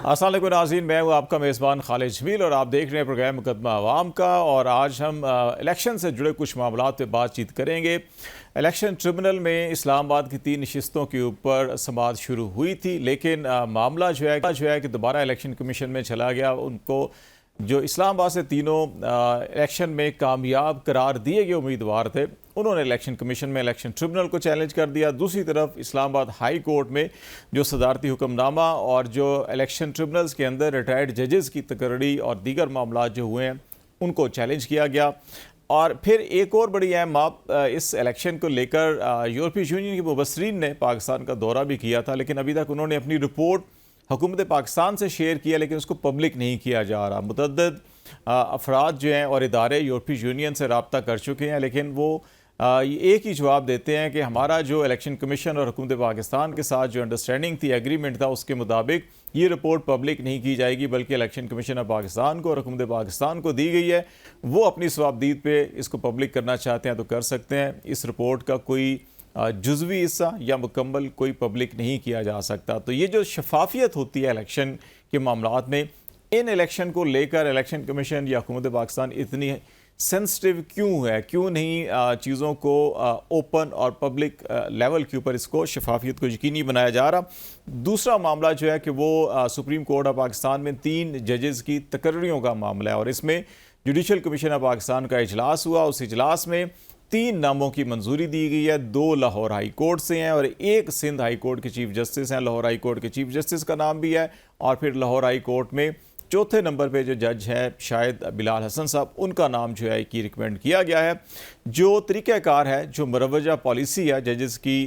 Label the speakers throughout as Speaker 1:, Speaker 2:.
Speaker 1: अस्सलाम वालेकुम नाज़रीन, मैं हूँ आपका मेज़बान खालिद जमील और आप देख रहे हैं प्रोग्राम मुकदमा अवाम का। और आज हम इलेक्शन से जुड़े कुछ मामलात पे बातचीत करेंगे। इलेक्शन ट्रिब्यूनल में इस्लामाबाद की 3 नशिस्तों के ऊपर समाअत शुरू हुई थी, लेकिन मामला जो है कि दोबारा इलेक्शन कमीशन में चला गया। उनको जो इस्लामाबाद से तीनों इलेक्शन में कामयाब करार दिए गए उम्मीदवार थे, उन्होंने इलेक्शन कमीशन में इलेक्शन ट्रिब्यूनल को चैलेंज कर दिया। दूसरी तरफ इस्लामाबाद हाई कोर्ट में जो सदारती हुक्मनामा और जो इलेक्शन ट्रिब्यूनल्स के अंदर रिटायर्ड जजेस की तकर्री और दीगर मामला जो हुए हैं उनको चैलेंज किया गया। और फिर एक और बड़ी अहम बात, इस इलेक्शन को लेकर यूरोपीय यूनियन के मुबसरीन ने पाकिस्तान का दौरा भी किया था, लेकिन अभी तक उन्होंने अपनी रिपोर्ट हुकूमत पाकिस्तान से शेयर किया, लेकिन उसको पब्लिक नहीं किया जा रहा। मुतअद्दिद अफराद जो हैं और इदारे यूरोपीय यूनियन से रब्ता कर चुके हैं, लेकिन वो एक ही जवाब देते हैं कि हमारा जो इलेक्शन कमीशन और हुकूमत पाकिस्तान के साथ जो अंडरस्टैंडिंग थी, एग्रीमेंट था, उसके मुताबिक ये रिपोर्ट पब्लिक नहीं की जाएगी, बल्कि इलेक्शन कमीशन ऑफ पाकिस्तान को और हुकूमत पाकिस्तान को दी गई है। वो अपनी सवाबदीद पे इसको पब्लिक करना चाहते हैं तो कर सकते हैं। इस रिपोर्ट का कोई जुज़वी हिस्सा या मुकम्मल कोई पब्लिक नहीं किया जा सकता। तो ये जो शफाफियत होती है इलेक्शन के मामलात में, इन इलेक्शन को लेकर इलेक्शन कमीशन या हुकूमत पाकिस्तान इतनी सेंसिटिव क्यों है? क्यों नहीं चीज़ों को ओपन और पब्लिक लेवल के ऊपर इसको शफाफियत को यकीनी बनाया जा रहा? दूसरा मामला जो है कि वो सुप्रीम कोर्ट ऑफ पाकिस्तान में 3 जजेस की तकर्रियों का मामला है और इसमें जुडिशल कमीशन ऑफ पाकिस्तान का इजलास हुआ। उस इजलास में 3 नामों की मंजूरी दी गई है। 2 लाहौर हाई कोर्ट से हैं और 1 सिंध हाई कोर्ट के चीफ जस्टिस हैं। लाहौर हाई कोर्ट के चीफ जस्टिस का नाम भी है और फिर लाहौर हाई कोर्ट में चौथे नंबर पे जो जज है शायद बिलाल हसन साहब, उनका नाम जो है कि रिकमेंड किया गया है। जो तरीक़ाकार है, जो मरवजा पॉलिसी है जजेस की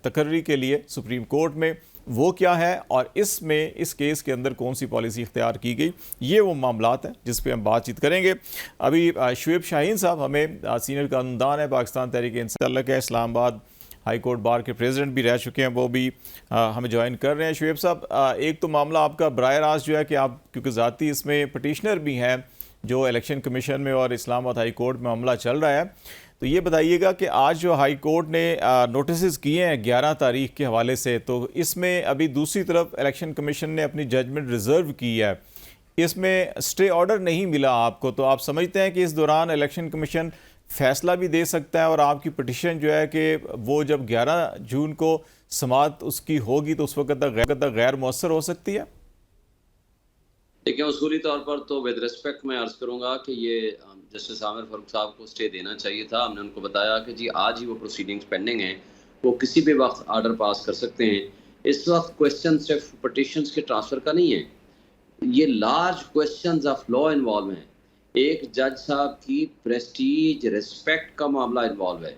Speaker 1: तकर्री के लिए सुप्रीम कोर्ट में, वो क्या है और इसमें इस केस के अंदर कौन सी पॉलिसी इख्तियार की गई, ये वो मामलात हैं जिस पे हम बातचीत करेंगे। अभी शुएब शाहीन साहब हमें सीनियर कानूनदान है, पाकिस्तान तहरीक इंसाफ है, इस्लामाबाद हाई कोर्ट बार के प्रेसिडेंट भी रह चुके हैं, वो भी हमें ज्वाइन कर रहे हैं। शुएब साहब, एक तो मामला आपका बराह रास्त जो है कि आप क्योंकि ज़ाती इसमें पटिशनर भी हैं जो इलेक्शन कमीशन में और इस्लामाबाद हाई कोर्ट में मामला चल रहा है, तो ये बताइएगा कि आज जो हाई कोर्ट ने नोटिस किए हैं 11 तारीख के हवाले से, तो इसमें अभी दूसरी तरफ इलेक्शन कमीशन ने अपनी जजमेंट रिज़र्व की है, इसमें स्टे ऑर्डर नहीं मिला आपको, तो आप समझते हैं कि इस दौरान इलेक्शन कमीशन फैसला भी दे सकता है और आपकी पिटिशन जो है कि वो जब 11 जून को समाअत उसकी होगी तो उस वक्त तक गैर मुअस्सर हो सकती है?
Speaker 2: देखिए, उसूली तौर पर तो विद रिस्पेक्ट मैं अर्ज़ करूँगा कि ये जस्टिस आमिर फ़ारूक साहब को स्टे देना चाहिए था। हमने उनको बताया कि जी आज ही वो प्रोसीडिंग्स पेंडिंग हैं, वो किसी भी वक्त आर्डर पास कर सकते हैं। इस वक्त क्वेश्चन सिर्फ पिटिशंस के ट्रांसफ़र का नहीं है, ये large questions of law involve हैं। एक जज साहब की प्रेस्टीज रिस्पेक्ट का मामला इन्वॉल्व है।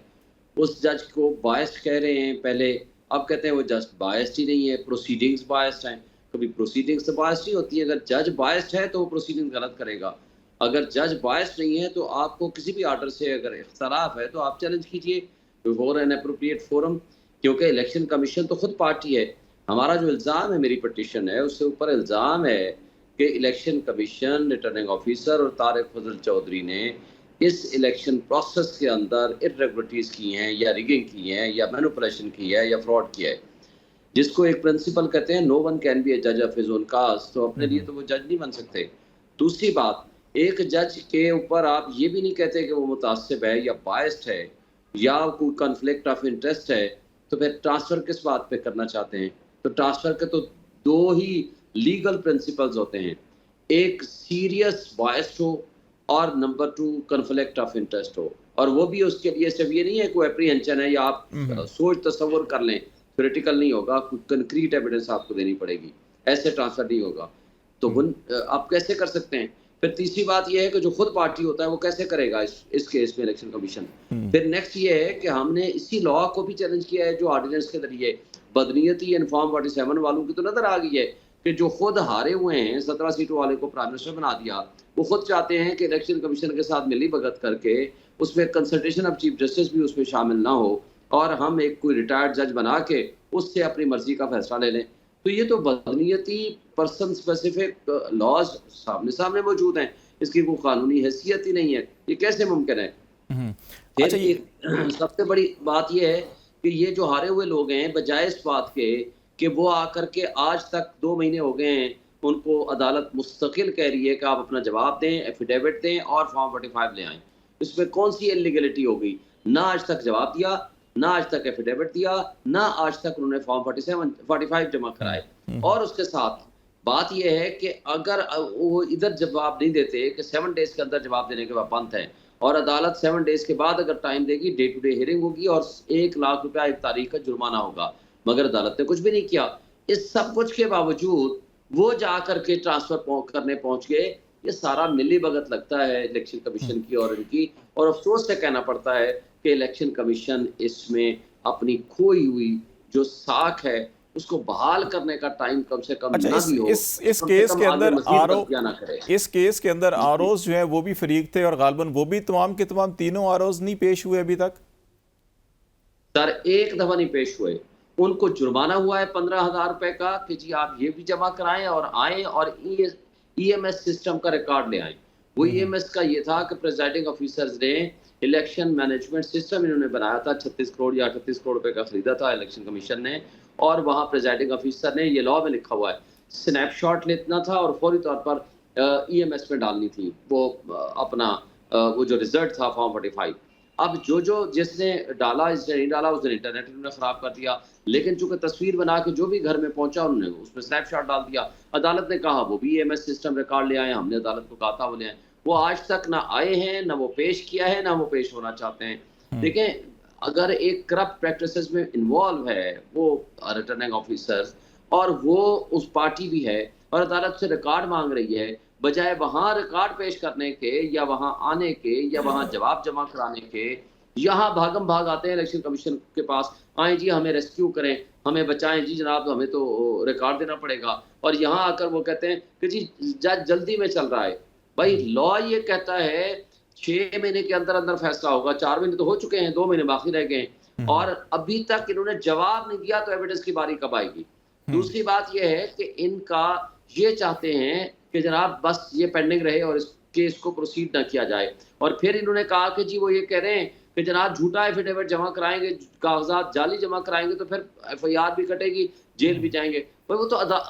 Speaker 2: उस जज को बायस्ड कह रहे हैं पहले, अब कहते हैं वो जस्ट बायस्ड ही नहीं है, प्रोसीडिंग्स बायस्ड हैं। कभी प्रोसीडिंग्स तो बायस्ड नहीं होती है, अगर जज बायस्ड है तो वो प्रोसीडिंग्स गलत करेगा। अगर जज बायस्ड नहीं है तो आपको किसी भी आर्डर से अगर इख्तलाफ है तो आप चैलेंज कीजिए बिफोर एन एप्रोप्रिएट फोरम, क्योंकि इलेक्शन कमीशन तो खुद पार्टी है। हमारा जो इल्ज़ाम है, मेरी पटिशन है, उसके ऊपर इल्ज़ाम है कि इलेक्शन कमीशन, रिटर्निंग ऑफिसर और तारिक फजल चौधरी ने इस इलेक्शन प्रोसेस के अंदर इर्रेगुलरिटीज़ की हैं या रिगिंग की हैं या मैनिपुलेशन की है या फ्रॉड किया है, जिसको एक प्रिंसिपल कहते हैं नो वन कैन बी ए जज ऑफ हिज ओन कास्ट। तो अपने लिए तो वो जज नहीं बन सकते। दूसरी बात, एक जज के ऊपर आप ये भी नहीं कहते कि वो मुतासिब है या बायस्ड है या कोई कॉन्फ्लिक्ट ऑफ इंटरेस्ट है, तो फिर ट्रांसफ़र किस बात पे करना चाहते हैं? तो ट्रांसफ़र के तो 2 ही लीगल प्रिंसिपल्स होते हैं, एक सीरियस बायस्ड हो और नंबर 2 कॉन्फ्लिक्ट ऑफ इंटरेस्ट हो। और वो भी उसके लिए सिर्फ ये नहीं है कोई एप्रीहेंशन है या आप सोच तसव्वुर कर लें, थ्योरेटिकल नहीं होगा, कोई कंक्रीट एविडेंस आपको देनी पड़ेगी, ऐसे ट्रांसफर नहीं होगा। तो आप कैसे कर सकते हैं? फिर तीसरी बात यह है कि जो खुद पार्टी होता है वो कैसे करेगा इस केस में इलेक्शन कमीशन। फिर नेक्स्ट ये है कि हमने इसी लॉ को भी चैलेंज किया है जो ऑर्डिनेंस के जरिए बदनीयती इन्फॉर्म 47 वालों की तो नजर आ गई है कि जो खुद हारे हुए हैं, 17 सीटों वाले को प्राइम मिनिस्टर बना दिया, वो खुद चाहते हैं कि इलेक्शन कमीशन के साथ मिली भगत करके उसमें कंसल्टेशन ऑफ चीफ जस्टिस भी उसमें शामिल ना हो और हम एक कोई रिटायर्ड जज बना के उससे अपनी मर्जी का फैसला ले लें। तो ये तो बदनीयती पर्सन स्पेसिफिक लॉज सामने सामने मौजूद हैं, इसकी कोई कानूनी हैसियत ही नहीं है, ये कैसे मुमकिन है?
Speaker 1: अच्छा, ये
Speaker 2: सबसे बड़ी बात यह है कि ये जो हारे हुए लोग हैं, बजाय इस बात के कि वो आकर के आज तक 2 महीने हो गए हैं, उनको अदालत मुस्तकिल कह रही है कि आप अपना जवाब दें, एफिडेविट दें और फॉर्म 45 ले आएँ। इसमें कौन-सी इल्लीगलिटी हो गई? ना आज तक जवाब दिया, ना आज तक एफिडेविट दिया, ना आज तक उन्होंने फॉर्म 45 जमा कराए। और उसके साथ बात ये है कि अगर वो इधर जवाब नहीं देते कि 7 डेज़ के अंदर जवाब देने के बाद पाबंद हैं और अदालत 7 डेज़ के बाद अगर टाइम देगी, डे टू डे हियरिंग होगी और 1 लाख रुपया एक तारीख का जुर्माना होगा। मगर अदालत ने कुछ भी नहीं किया। इस सब कुछ के बावजूद वो जा करके ट्रांसफ़र करने पहुँच गए। ये सारा मिलीभगत लगता है इलेक्शन कमीशन की और इनकी, और अफ़सोस से कहना पड़ता है कि इलेक्शन कमीशन इसमें अपनी खोई हुई जो साख है उसको बहाल करने का टाइम कम से कम
Speaker 1: अच्छा,
Speaker 2: ना भी हो,
Speaker 1: इस
Speaker 2: कम से
Speaker 1: केस
Speaker 2: कम
Speaker 1: के
Speaker 2: आगे
Speaker 1: अंदर
Speaker 2: मज़ीद
Speaker 1: आरो
Speaker 2: बख्तियार ना करे।
Speaker 1: इस केस के अंदर
Speaker 2: जी।
Speaker 1: आरोज जो है वो भी फरीक थे और गालबन वो भी तमाम के तमाम तीनों आरोज नहीं पेश हुए अभी तक।
Speaker 2: सर एक दफ़ा नहीं पेश हुए। उनको जुर्माना हुआ है 15,000 रुपए का कि जी आप ये भी जमा कराएँ और आएँ और ईएमएस सिस्टम का रिकॉर्ड ले आएँ। वो ईएमएस का ये था कि प्रिजाइडिंग ऑफिसर्स ने इलेक्शन मैनेजमेंट सिस्टम इन्होंने बनाया था, 36 करोड़ या 38 करोड़ रुपए का खरीदा था इलेक्शन कमीशन ने, और वहाँ प्रिजाइडिंग ऑफिसर ने, ये लॉ में लिखा हुआ है, स्नैपशॉट लेना था और फौरी तौर पर ईएमएस में डालनी थी वो अपना वो जो रिजल्ट था फॉर्म 45। अब जो जिसने डाला, जिसने नहीं डाला, उसने इंटरनेट उन्होंने ख़राब कर दिया। लेकिन चूँकि तस्वीर बना के जो भी घर में पहुँचा उन्होंने उसमें स्नैपशॉट डाल दिया। अदालत ने कहा वो भी ईएमएस सिस्टम रिकॉर्ड ले आएँ, हमने अदालत को कहा था वो ले आएँ। वो आज तक ना आए हैं, ना वो पेश किया है, ना वो पेश होना चाहते हैं। देखें, अगर एक करप्ट प्रैक्टिसेस में इन्वॉल्व है वो रिटर्निंग ऑफिसर्स और वो उस पार्टी भी है और अदालत से रिकॉर्ड मांग रही है, बजाय वहाँ रिकॉर्ड पेश करने के या वहाँ आने के या वहाँ जवाब जमा कराने के, यहाँ भागम भाग आते हैं इलेक्शन कमीशन के पास, आए जी हमें रेस्क्यू करें, हमें बचाएं जी जनाब, हमें तो रिकॉर्ड देना पड़ेगा। और यहाँ आकर वो कहते हैं कि जी जज जल्दी में चल रहा है। भाई लॉ ये कहता है 6 महीने के अंदर अंदर फैसला होगा। 4 महीने तो हो चुके हैं, 2 महीने बाकी रह गए और अभी तक इन्होंने जवाब नहीं दिया, तो एविडेंस की बारी कब आएगी? दूसरी बात यह है कि इनका ये चाहते हैं कि जनाब बस ये पेंडिंग रहे और इस केस को प्रोसीड ना किया जाए। और फिर इन्होंने कहा कि जी वो ये कह रहे हैं कि जनाब झूठा एफिडेविट जमा कराएंगे, कागजात जाली जमा कराएंगे तो फिर एफआईआर भी कटेगी, जेल भी जाएंगे। भाई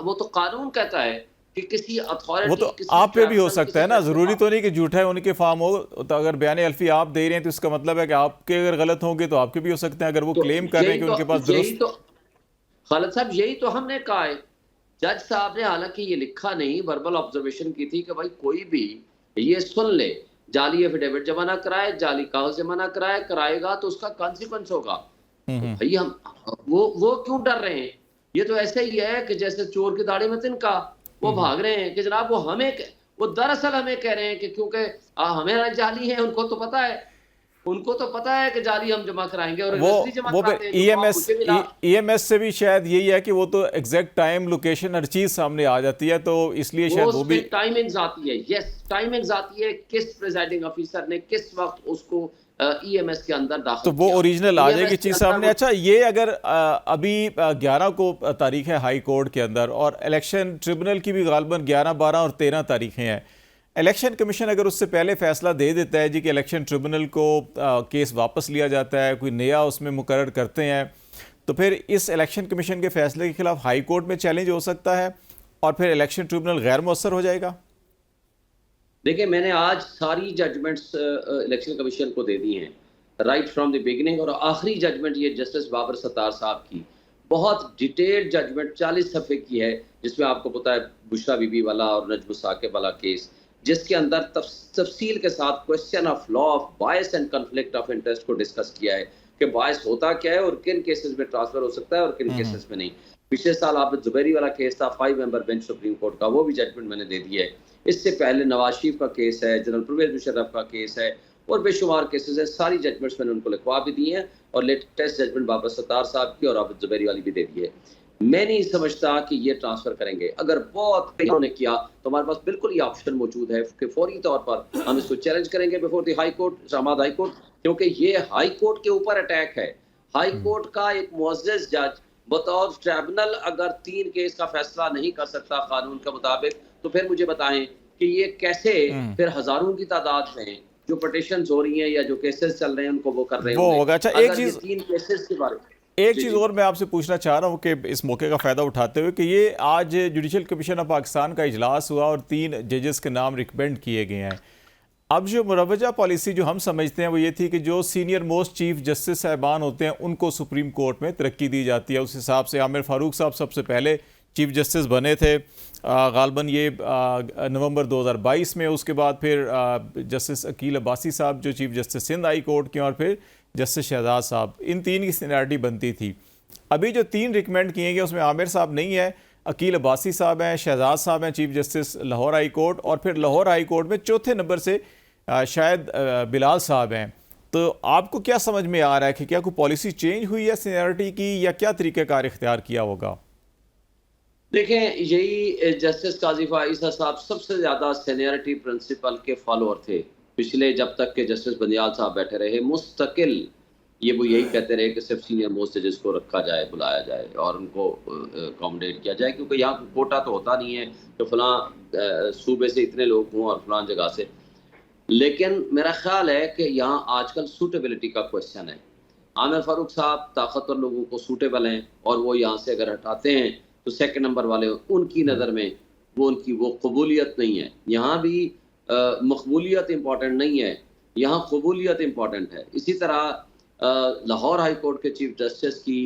Speaker 2: वो तो कानून कहता है कि किसी अथॉरिटी,
Speaker 1: वो तो आप पे भी हो सकता है ना, जरूरी तो नहीं कि झूठा है उनके फार्म हो। तो अगर बयान अल्फी आप दे रहे हैं तो इसका मतलब है कि आपके अगर गलत होंगे तो आपके भी हो सकते हैं, अगर वो क्लेम कर रहे हैं कि उनके पास दुरुस्त।
Speaker 2: खालिद साहब यही तो हमने कहा है। जज साहब ने हालांकि ये लिखा नहीं, वर्बल ऑब्जर्वेशन की थी कि भाई कोई भी ये सुन ले, जाली एफिडेविट जमा ना कराए, जाली कागज जमा ना कराएगा तो उसका कॉन्सिक्वेंस होगा। तो भाई हम वो क्यों डर रहे हैं? ये तो ऐसे ही है कि जैसे चोर की दाढ़ी में तिनका, वो भाग रहे हैं कि जनाब वो दरअसल हमें कह रहे हैं कि क्योंकि हमें जाली है, उनको तो पता है कि जाली हम जमा कराएंगे और
Speaker 1: वो फिर ईएमएस से भी शायद यही है कि वो तो एग्जैक्ट टाइम, लोकेशन, हर चीज सामने आ जाती है, तो इसलिए शायद वो भी
Speaker 2: टाइमिंग्स आती है। यस, टाइमिंग्स आती है, किस प्रिजाइडिंग ऑफिसर ने किस वक्त उसको ईएमएस के अंदर दाखिल
Speaker 1: तो वो ओरिजिनल आ जाएगी चीज सामने। अच्छा, ये अगर अभी 11 को तारीख है हाई कोर्ट के अंदर और इलेक्शन ट्रिब्यूनल की भी गालबन 11, 12 और 13 तारीखें हैं। इलेक्शन कमीशन अगर उससे पहले फैसला दे देता है जी कि इलेक्शन ट्रिब्यूनल को केस वापस लिया जाता है, कोई नया उसमें मुकर्रर करते हैं, तो फिर इस इलेक्शन कमीशन के फैसले के खिलाफ हाई कोर्ट में चैलेंज हो सकता है और फिर इलेक्शन ट्रिब्यूनल गैर मुअस्सर हो जाएगा।
Speaker 2: देखिए, मैंने आज सारी जजमेंट्स इलेक्शन कमीशन को दे दी हैं राइट फ्रॉम द बिगिनिंग, और आखिरी जजमेंट ये जस्टिस बाबर सत्तार साहब की बहुत डिटेल्ड जजमेंट 40 सफ़े की है, जिसमें आपको पता है बुशरा बीबी वाला और नजम साकिब वाला केस, जिसके अंदर तफसील के साथ question of law of bias and conflict of interest को डिस्कस किया है कि बायस होता क्या है और किन केसेस में ट्रांसफर हो सकता है और किन केसेस में नहीं। पिछले साल आपने जुबैरी वाला केस था 5 मेंबर बेंच सुप्रीम कोर्ट का, वो भी जजमेंट मैंने दे दी है। इससे पहले नवाज शरीफ का केस है, जनरल परवेज मुशर्रफ का केस है और बेशुमार केसेस है। सारी जजमेंट्स मैंने उनको लिखवा भी दी हैं और लेटेस्ट जजमेंट बाबर सत्तार साहब की और आबिद जुबैरी वाली भी दे दी है। मैं नहीं समझता कि ये ट्रांसफर करेंगे। अगर बहुत इन्होंने किया तो हमारे पास बिल्कुल ये ऑप्शन मौजूद है कि फौरी तौर पर हम इसको चैलेंज करेंगे before the high court, Islamabad high court, क्योंकि ये हाई कोर्ट के ऊपर अटैक है। हाई कोर्ट का एक मुअज़्ज़ज़ जज बतौर ट्रिब्यूनल अगर 3 केस का फैसला नहीं कर सकता कानून के मुताबिक, तो फिर मुझे बताएं कि ये कैसे फिर हजारों की तादाद में जो पिटीशंस हो रही हैं या जो केसेस चल रहे हैं उनको वो कर रहे हैं।
Speaker 1: वो होगा। अच्छा, एक चीज
Speaker 2: 3 केसेस के बारे में
Speaker 1: एक
Speaker 2: जी
Speaker 1: चीज़
Speaker 2: जी।
Speaker 1: और मैं आपसे पूछना चाह रहा हूँ कि इस मौके का फ़ायदा उठाते हुए कि ये आज जुडिशल कमीशन ऑफ पाकिस्तान का इजलास हुआ और 3 जजेस के नाम रिकमेंड किए गए हैं। अब जो मुरवजा पॉलिसी जो हम समझते हैं वो ये थी कि जो सीनियर मोस्ट चीफ जस्टिस साहिबान होते हैं उनको सुप्रीम कोर्ट में तरक्की दी जाती है। उस हिसाब से आमिर फ़ारूक साहब सबसे पहले चीफ जस्टिस बने थे गालबन ये नवंबर 2022 में। उसके बाद फिर जस्टिस अकील अब्बासी साहब जो chief justice Sindh high court के, और फिर जस्टिस शहजाद साहब, इन तीन की सीनियरिटी बनती थी। अभी जो 3 रिकमेंड किए गए उसमें आमिर साहब नहीं है, अकील अब्बासी साहब हैं, शहजाद साहब हैं chief justice Lahore high court, और फिर लाहौर हाई कोर्ट में चौथे नंबर से शायद बिलाल साहब हैं। तो आपको क्या समझ में आ रहा है कि क्या कोई पॉलिसी चेंज हुई है सीनियरिटी की, या क्या तरीक़ेकार इख्तियार किया होगा?
Speaker 2: देखें, यही जस्टिस काजी फ़ाइज़ साहब सबसे ज़्यादा सीनियरिटी प्रिंसिपल के फॉलोअर थे। पिछले जब तक के जस्टिस बंदियाल साहब बैठे रहे, मुस्तकिल ये वो यही कहते रहे कि सिर्फ सीनियर मोस्ट जजेस को रखा जाए, बुलाया जाए और उनको अकोमोडेट किया जाए, क्योंकि यहाँ कोटा तो होता नहीं है कि फ़लाँ सूबे से इतने लोग हों और फ़लाँ जगह से। लेकिन मेरा ख़्याल है कि यहाँ आजकल सूटेबिलिटी का क्वेश्चन है। आमिर फ़ारूक साहब ताकतवर लोगों को सूटेबल हैं, और वो यहाँ से अगर हटाते हैं तो सेकंड नंबर वाले उनकी नज़र में उनकी वो कबूलियत नहीं है। यहाँ भी मकबूलियत इम्पॉर्टेंट नहीं है, यहाँ कबूलियत इम्पॉर्टेंट है। इसी तरह लाहौर हाई कोर्ट के चीफ जस्टिस की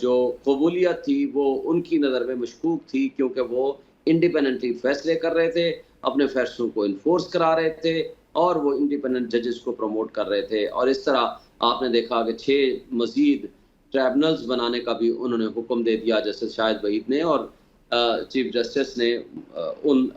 Speaker 2: जो कबूलियत थी वो उनकी नज़र में मशकूक थी, क्योंकि वो इंडिपेंडेंटली फैसले कर रहे थे, अपने फैसलों को इन्फोर्स करा रहे थे, और वो इंडिपेंडेंट जजेस को प्रमोट कर रहे थे। और इस तरह आपने देखा कि 6 मज़ीद ट्राइब्यूनल्स बनाने का भी उन्होंने हुक्म दे दिया जस्टिस शाहिद वहीद ने, और चीफ जस्टिस ने उन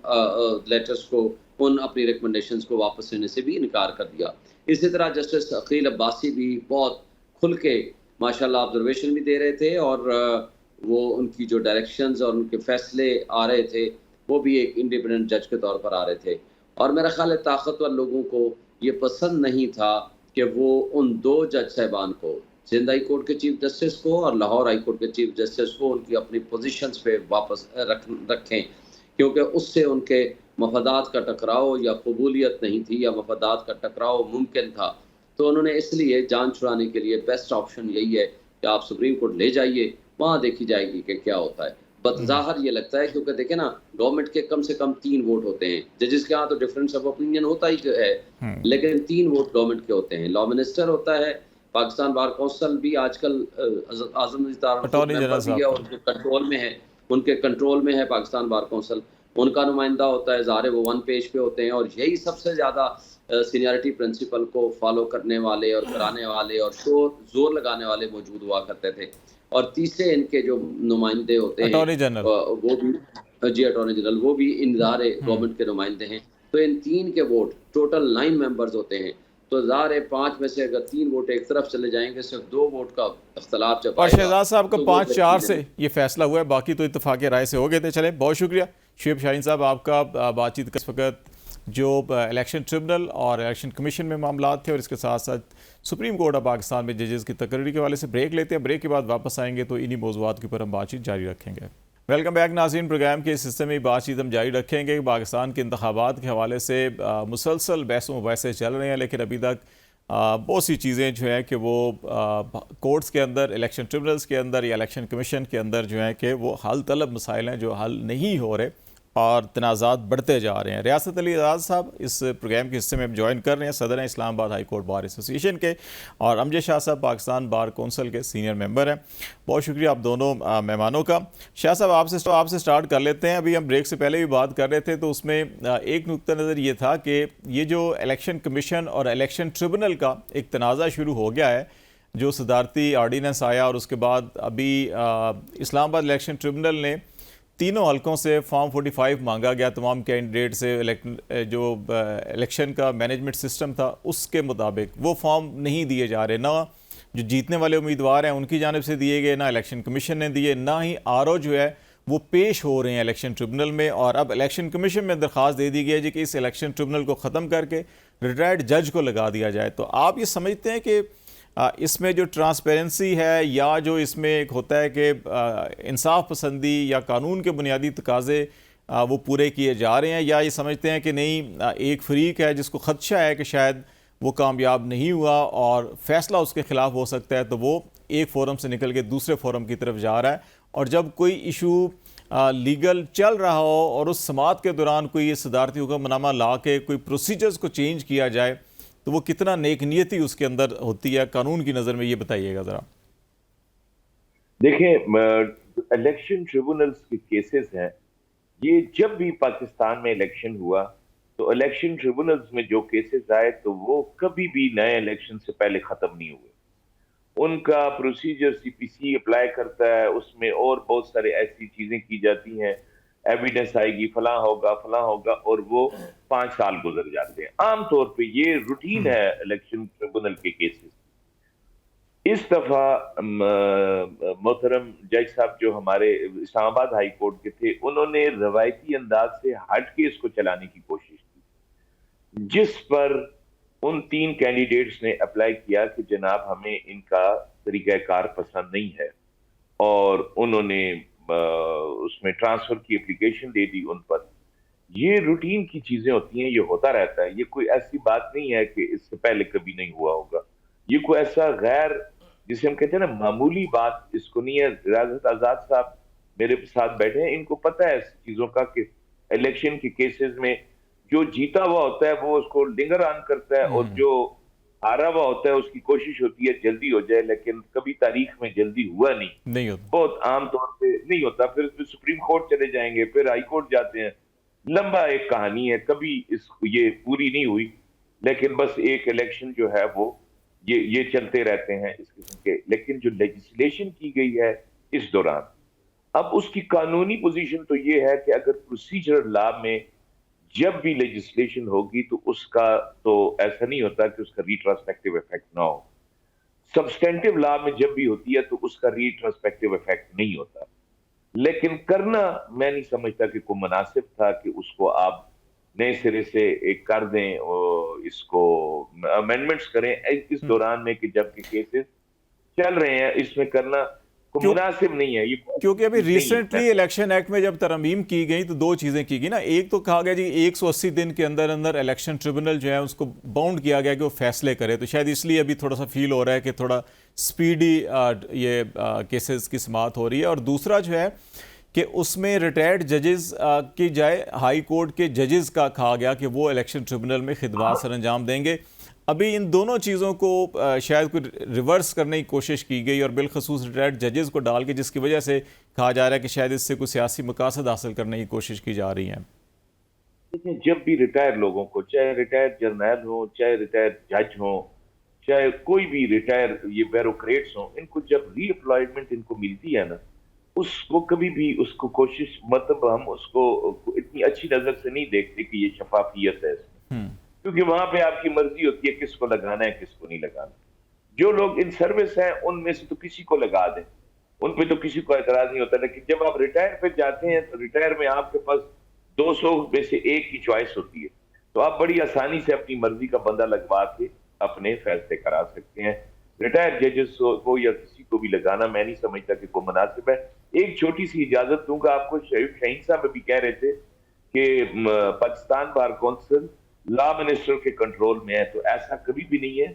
Speaker 2: लेटर्स को, उन अपनी रिकमेंडेशंस को वापस लेने से भी इनकार कर दिया। इसी तरह जस्टिस अकील अब्बासी भी बहुत खुल के माशाल्लाह ऑब्जर्वेशन भी दे रहे थे, और वो उनकी जो डायरेक्शंस और उनके फैसले आ रहे थे वो भी एक इंडिपेंडेंट जज के तौर पर आ रहे थे। और मेरा ख्याल है ताकतवर लोगों को ये पसंद नहीं था कि वो उन 2 जज साहिबान को, सिंध हाई कोर्ट के चीफ जस्टिस को और लाहौर हाई कोर्ट के चीफ जस्टिस को, उनकी अपनी पोजीशंस पे वापस रखें, क्योंकि उससे उनके मफादात का टकराव या कबूलियत नहीं थी, या मफादात का टकराव मुमकिन था। तो उन्होंने इसलिए जान छुड़ाने के लिए बेस्ट ऑप्शन यही है कि आप सुप्रीम कोर्ट ले जाइए, वहाँ देखी जाएगी कि क्या होता है। बतज़ाहिर ये लगता है, क्योंकि देखें ना, गवर्नमेंट के कम से कम 3 वोट होते हैं। जजेस के यहाँ तो डिफरेंस ऑफ ओपिनियन होता ही है, लेकिन 3 वोट गवर्नमेंट के होते हैं। लॉ मिनिस्टर होता है, पाकिस्तान बार कौंसिल भी आजकल आज़म
Speaker 1: अटॉर्नी जनरल
Speaker 2: भी है, उनके कंट्रोल में है, पाकिस्तान बार कौंसिल। उनका नुमाइंदा होता है, ज़ाहिर है वो 1 पेज पे होते हैं, और यही सबसे ज़्यादा सीनियरिटी प्रिंसिपल को फॉलो करने वाले और कराने वाले और जोर लगाने वाले मौजूद हुआ करते थे। और तीसरे इनके जो नुमाइंदे होते हैं
Speaker 1: अटॉर्नी जनरल,
Speaker 2: वो भी जी अटॉर्नी जनरल, वो भी इन ज़ाहिर गवर्नमेंट के नुमाइंदे हैं। तो इन 3 के वोट, टोटल 9 मेंबर्स होते हैं, तो ज़ाहिर है 5 में से अगर 3 वोट एक तरफ चले जाएंगे, सिर्फ 2 वोट का इख्तलाफ जब
Speaker 1: और
Speaker 2: आएगा,
Speaker 1: शहजाद साहब का
Speaker 2: तो
Speaker 1: 5-4 से ये फैसला हुआ है, बाकी तो इत्तेफाक राय से हो गए थे। चले, बहुत शुक्रिया शुएब शाहीन साहब आपका बातचीत का। इस वक्त जो इलेक्शन ट्रिब्यूनल और इलेक्शन कमीशन में मामला थे, और इसके साथ साथ सुप्रीम कोर्ट ऑफ पाकिस्तान में जजेस की तकरीर के वाले से ब्रेक लेते हैं। ब्रेक के बाद वापस आएंगे तो इन्हीं मौज़ूआत के ऊपर हम बातचीत जारी रखेंगे। वेलकम बैक नाज़रीन, प्रोग्राम के इस हिस्से में बातचीत हम जारी रखेंगे। पाकिस्तान के इंतखाबात के हवाले से मुसलसल बहस मुबाहिसे चल रहे हैं, लेकिन अभी तक बहुत सी चीज़ें जो हैं कि वो कोर्ट्स के अंदर, इलेक्शन ट्रिब्यूनल्स के अंदर या इलेक्शन कमीशन के अंदर जो हैं कि वो हल तलब मसाइल हैं जो हल नहीं हो रहे और तनाज़ात बढ़ते जा रहे हैं। रियासत अली आज़ाद साहब इस प्रोग्राम के हिस्से में ज्वाइन कर रहे हैं, सदर हैं Islamabad high court bar association के, और अमजद शाह साहब पाकिस्तान बार कौंसिल के सीनियर मेंबर हैं। बहुत शुक्रिया आप दोनों मेहमानों का। शाह साहब आपसे स्टार्ट कर लेते हैं। अभी हम ब्रेक से पहले भी बात कर रहे थे, तो उसमें एक नुक्ता नज़र ये था कि ये जो इलेक्शन कमीशन और इलेक्शन ट्रिब्यूनल का एक तनाज़ा शुरू हो गया है, जो सदारती आर्डीनेंस आया और उसके बाद अभी इस्लामाबाद इलेक्शन ट्रिब्यूनल ने तीनों हलकों से फॉर्म 45 मांगा गया तमाम कैंडिडेट से। जो इलेक्शन का मैनेजमेंट सिस्टम था उसके मुताबिक वो फॉर्म नहीं दिए जा रहे, ना जो जीतने वाले उम्मीदवार हैं उनकी जानिब से दिए गए, ना इलेक्शन कमीशन ने दिए, ना ही आरओ जो है वो पेश हो रहे हैं इलेक्शन ट्रिब्यूनल में। और अब इलेक्शन कमीशन में दरख्वास्त दे दी गई है कि इस इलेक्शन ट्रिब्यूनल को ख़त्म करके रिटायर्ड जज को लगा दिया जाए। तो आप ये समझते हैं कि इसमें जो ट्रांसपेरेंसी है, या जो इसमें एक होता है कि इंसाफ पसंदी या कानून के बुनियादी तकाज़े वो पूरे किए जा रहे हैं, या ये समझते हैं कि नहीं एक फरीक है जिसको ख़दशा है कि शायद वो कामयाब नहीं हुआ और फ़ैसला उसके ख़िलाफ़ हो सकता है, तो वो एक फोरम से निकल के दूसरे फोरम की तरफ जा रहा है, और जब कोई इशू लीगल चल रहा हो और उस समाअत के दौरान कोई ये सदारती हुक्मनामा ला के कोई प्रोसीजर्स को चेंज किया जाए तो वो कितना नेक नियति उसके अंदर होती है कानून की नज़र में, ये बताइएगा ज़रा।
Speaker 3: देखें, इलेक्शन ट्रिब्यूनल्स के केसेस हैं, ये जब भी पाकिस्तान में इलेक्शन हुआ तो इलेक्शन ट्रिब्यूनल्स में जो केसेस आए तो वो कभी भी नए इलेक्शन से पहले खत्म नहीं हुए। उनका प्रोसीजर सीपीसी अप्लाई करता है, उसमें और बहुत सारे ऐसी चीजें की जाती हैं, एविडेंस आएगी, फलां होगा, और वो 5 साल गुजर जाते हैं। आमतौर पे ये रूटीन है इलेक्शन ट्रिब्यूनल के केसेस। इस दफा मोहतरम जज साहब जो हमारे इस्लामाबाद हाई कोर्ट के थे, उन्होंने रवायती अंदाज से हट के इसको चलाने की कोशिश की, जिस पर उन 3 कैंडिडेट्स ने अप्लाई किया कि जनाब हमें इनका तरीक़ाकार पसंद नहीं है, और उन्होंने उसमें ट्रांसफर की एप्लीकेशन दे दी उन पर। ये रूटीन की चीजें होती हैं, ये होता रहता है, ये कोई ऐसी बात नहीं है कि इससे पहले कभी नहीं हुआ होगा। ये कोई ऐसा गैर, जिसे हम कहते हैं ना, मामूली बात इसको नहीं है। रियासत आजाद साहब मेरे साथ बैठे हैं, इनको पता है इस चीजों का कि इलेक्शन के केसेस में जो जीता हुआ होता है वो उसको लिंगर ऑन करता है, और जो हारा हुआ होता है उसकी कोशिश होती है जल्दी हो जाए, लेकिन कभी तारीख में जल्दी हुआ नहीं होता, बहुत आम तौर पे नहीं होता। फिर सुप्रीम कोर्ट चले जाएंगे, फिर हाई कोर्ट जाते हैं, लंबा एक कहानी है, कभी ये पूरी नहीं हुई। लेकिन बस एक इलेक्शन जो है वो ये चलते रहते हैं इस किस्म के। लेकिन जो लेजिस्लेशन की गई है इस दौरान, अब उसकी कानूनी पोजीशन तो ये है कि अगर प्रोसीजरल लॉ में जब भी लेजिस्लेशन होगी तो उसका तो ऐसा नहीं होता कि उसका रिट्रोस्पेक्टिव इफेक्ट ना हो। सब्सटेंटिव लॉ में जब भी होती है तो उसका रिट्रोस्पेक्टिव इफेक्ट नहीं होता। लेकिन करना मैं नहीं समझता कि कोई मुनासिब था कि उसको आप नए सिरे से एक कर दें और इसको अमेंडमेंट्स करें इस दौरान में कि जबकि केसेस चल रहे हैं, इसमें करना मुनासिब नहीं है। ये
Speaker 1: क्योंकि अभी रिसेंटली इलेक्शन एक्ट में जब तरमीम की गई तो 2 चीज़ें की गई ना। एक तो कहा गया जी 180 दिन के अंदर अंदर इलेक्शन ट्रिब्यूनल जो है उसको बाउंड किया गया कि वो फैसले करे, तो शायद इसलिए अभी थोड़ा सा फील हो रहा है कि थोड़ा स्पीडी ये केसेस की समाअत हो रही है। और दूसरा जो है कि उसमें रिटायर्ड जजेस की जाए हाई कोर्ट के जजेस का कहा गया कि वो इलेक्शन ट्रिब्यूनल में खिदमत सर अंजाम देंगे। अभी इन दोनों चीज़ों को शायद कोई रिवर्स करने की कोशिश की गई, और बिलखसूस रिटायर्ड जजेस को डाल के, जिसकी वजह से कहा जा रहा है कि शायद इससे कोई सियासी मकासद हासिल करने की कोशिश की जा रही है।
Speaker 3: देखिए, जब भी रिटायर्ड लोगों को, चाहे रिटायर्ड जर्नल हो, चाहे रिटायर्ड जज हो, चाहे कोई भी रिटायर्ड ये ब्यूरोक्रेट्स हो, इनको जब रीएम्प्लॉयमेंट इनको मिलती है ना, उसको कभी भी उसको कोशिश, मतलब हम उसको इतनी अच्छी नजर से नहीं देखते कि ये शफाफियत है इसमें, क्योंकि वहां पे आपकी मर्जी होती है किसको लगाना है किसको नहीं लगाना। जो लोग इन सर्विस हैं उनमें से तो किसी को लगा दें, उन पे तो किसी को एतराज नहीं होता। लेकिन जब आप रिटायर पे जाते हैं तो रिटायर में आपके पास 200 में से एक की चॉइस होती है, तो आप बड़ी आसानी से अपनी मर्जी का बंदा लगवा के अपने फैसले करा सकते हैं। रिटायर जजेस को या किसी को भी लगाना मैं नहीं समझता कि कोई मुनासिब है। एक छोटी सी इजाजत दूंगा आपको, शहीन साहब भी कह रहे थे कि Pakistan bar council law minister के कंट्रोल में है, तो ऐसा कभी भी नहीं है।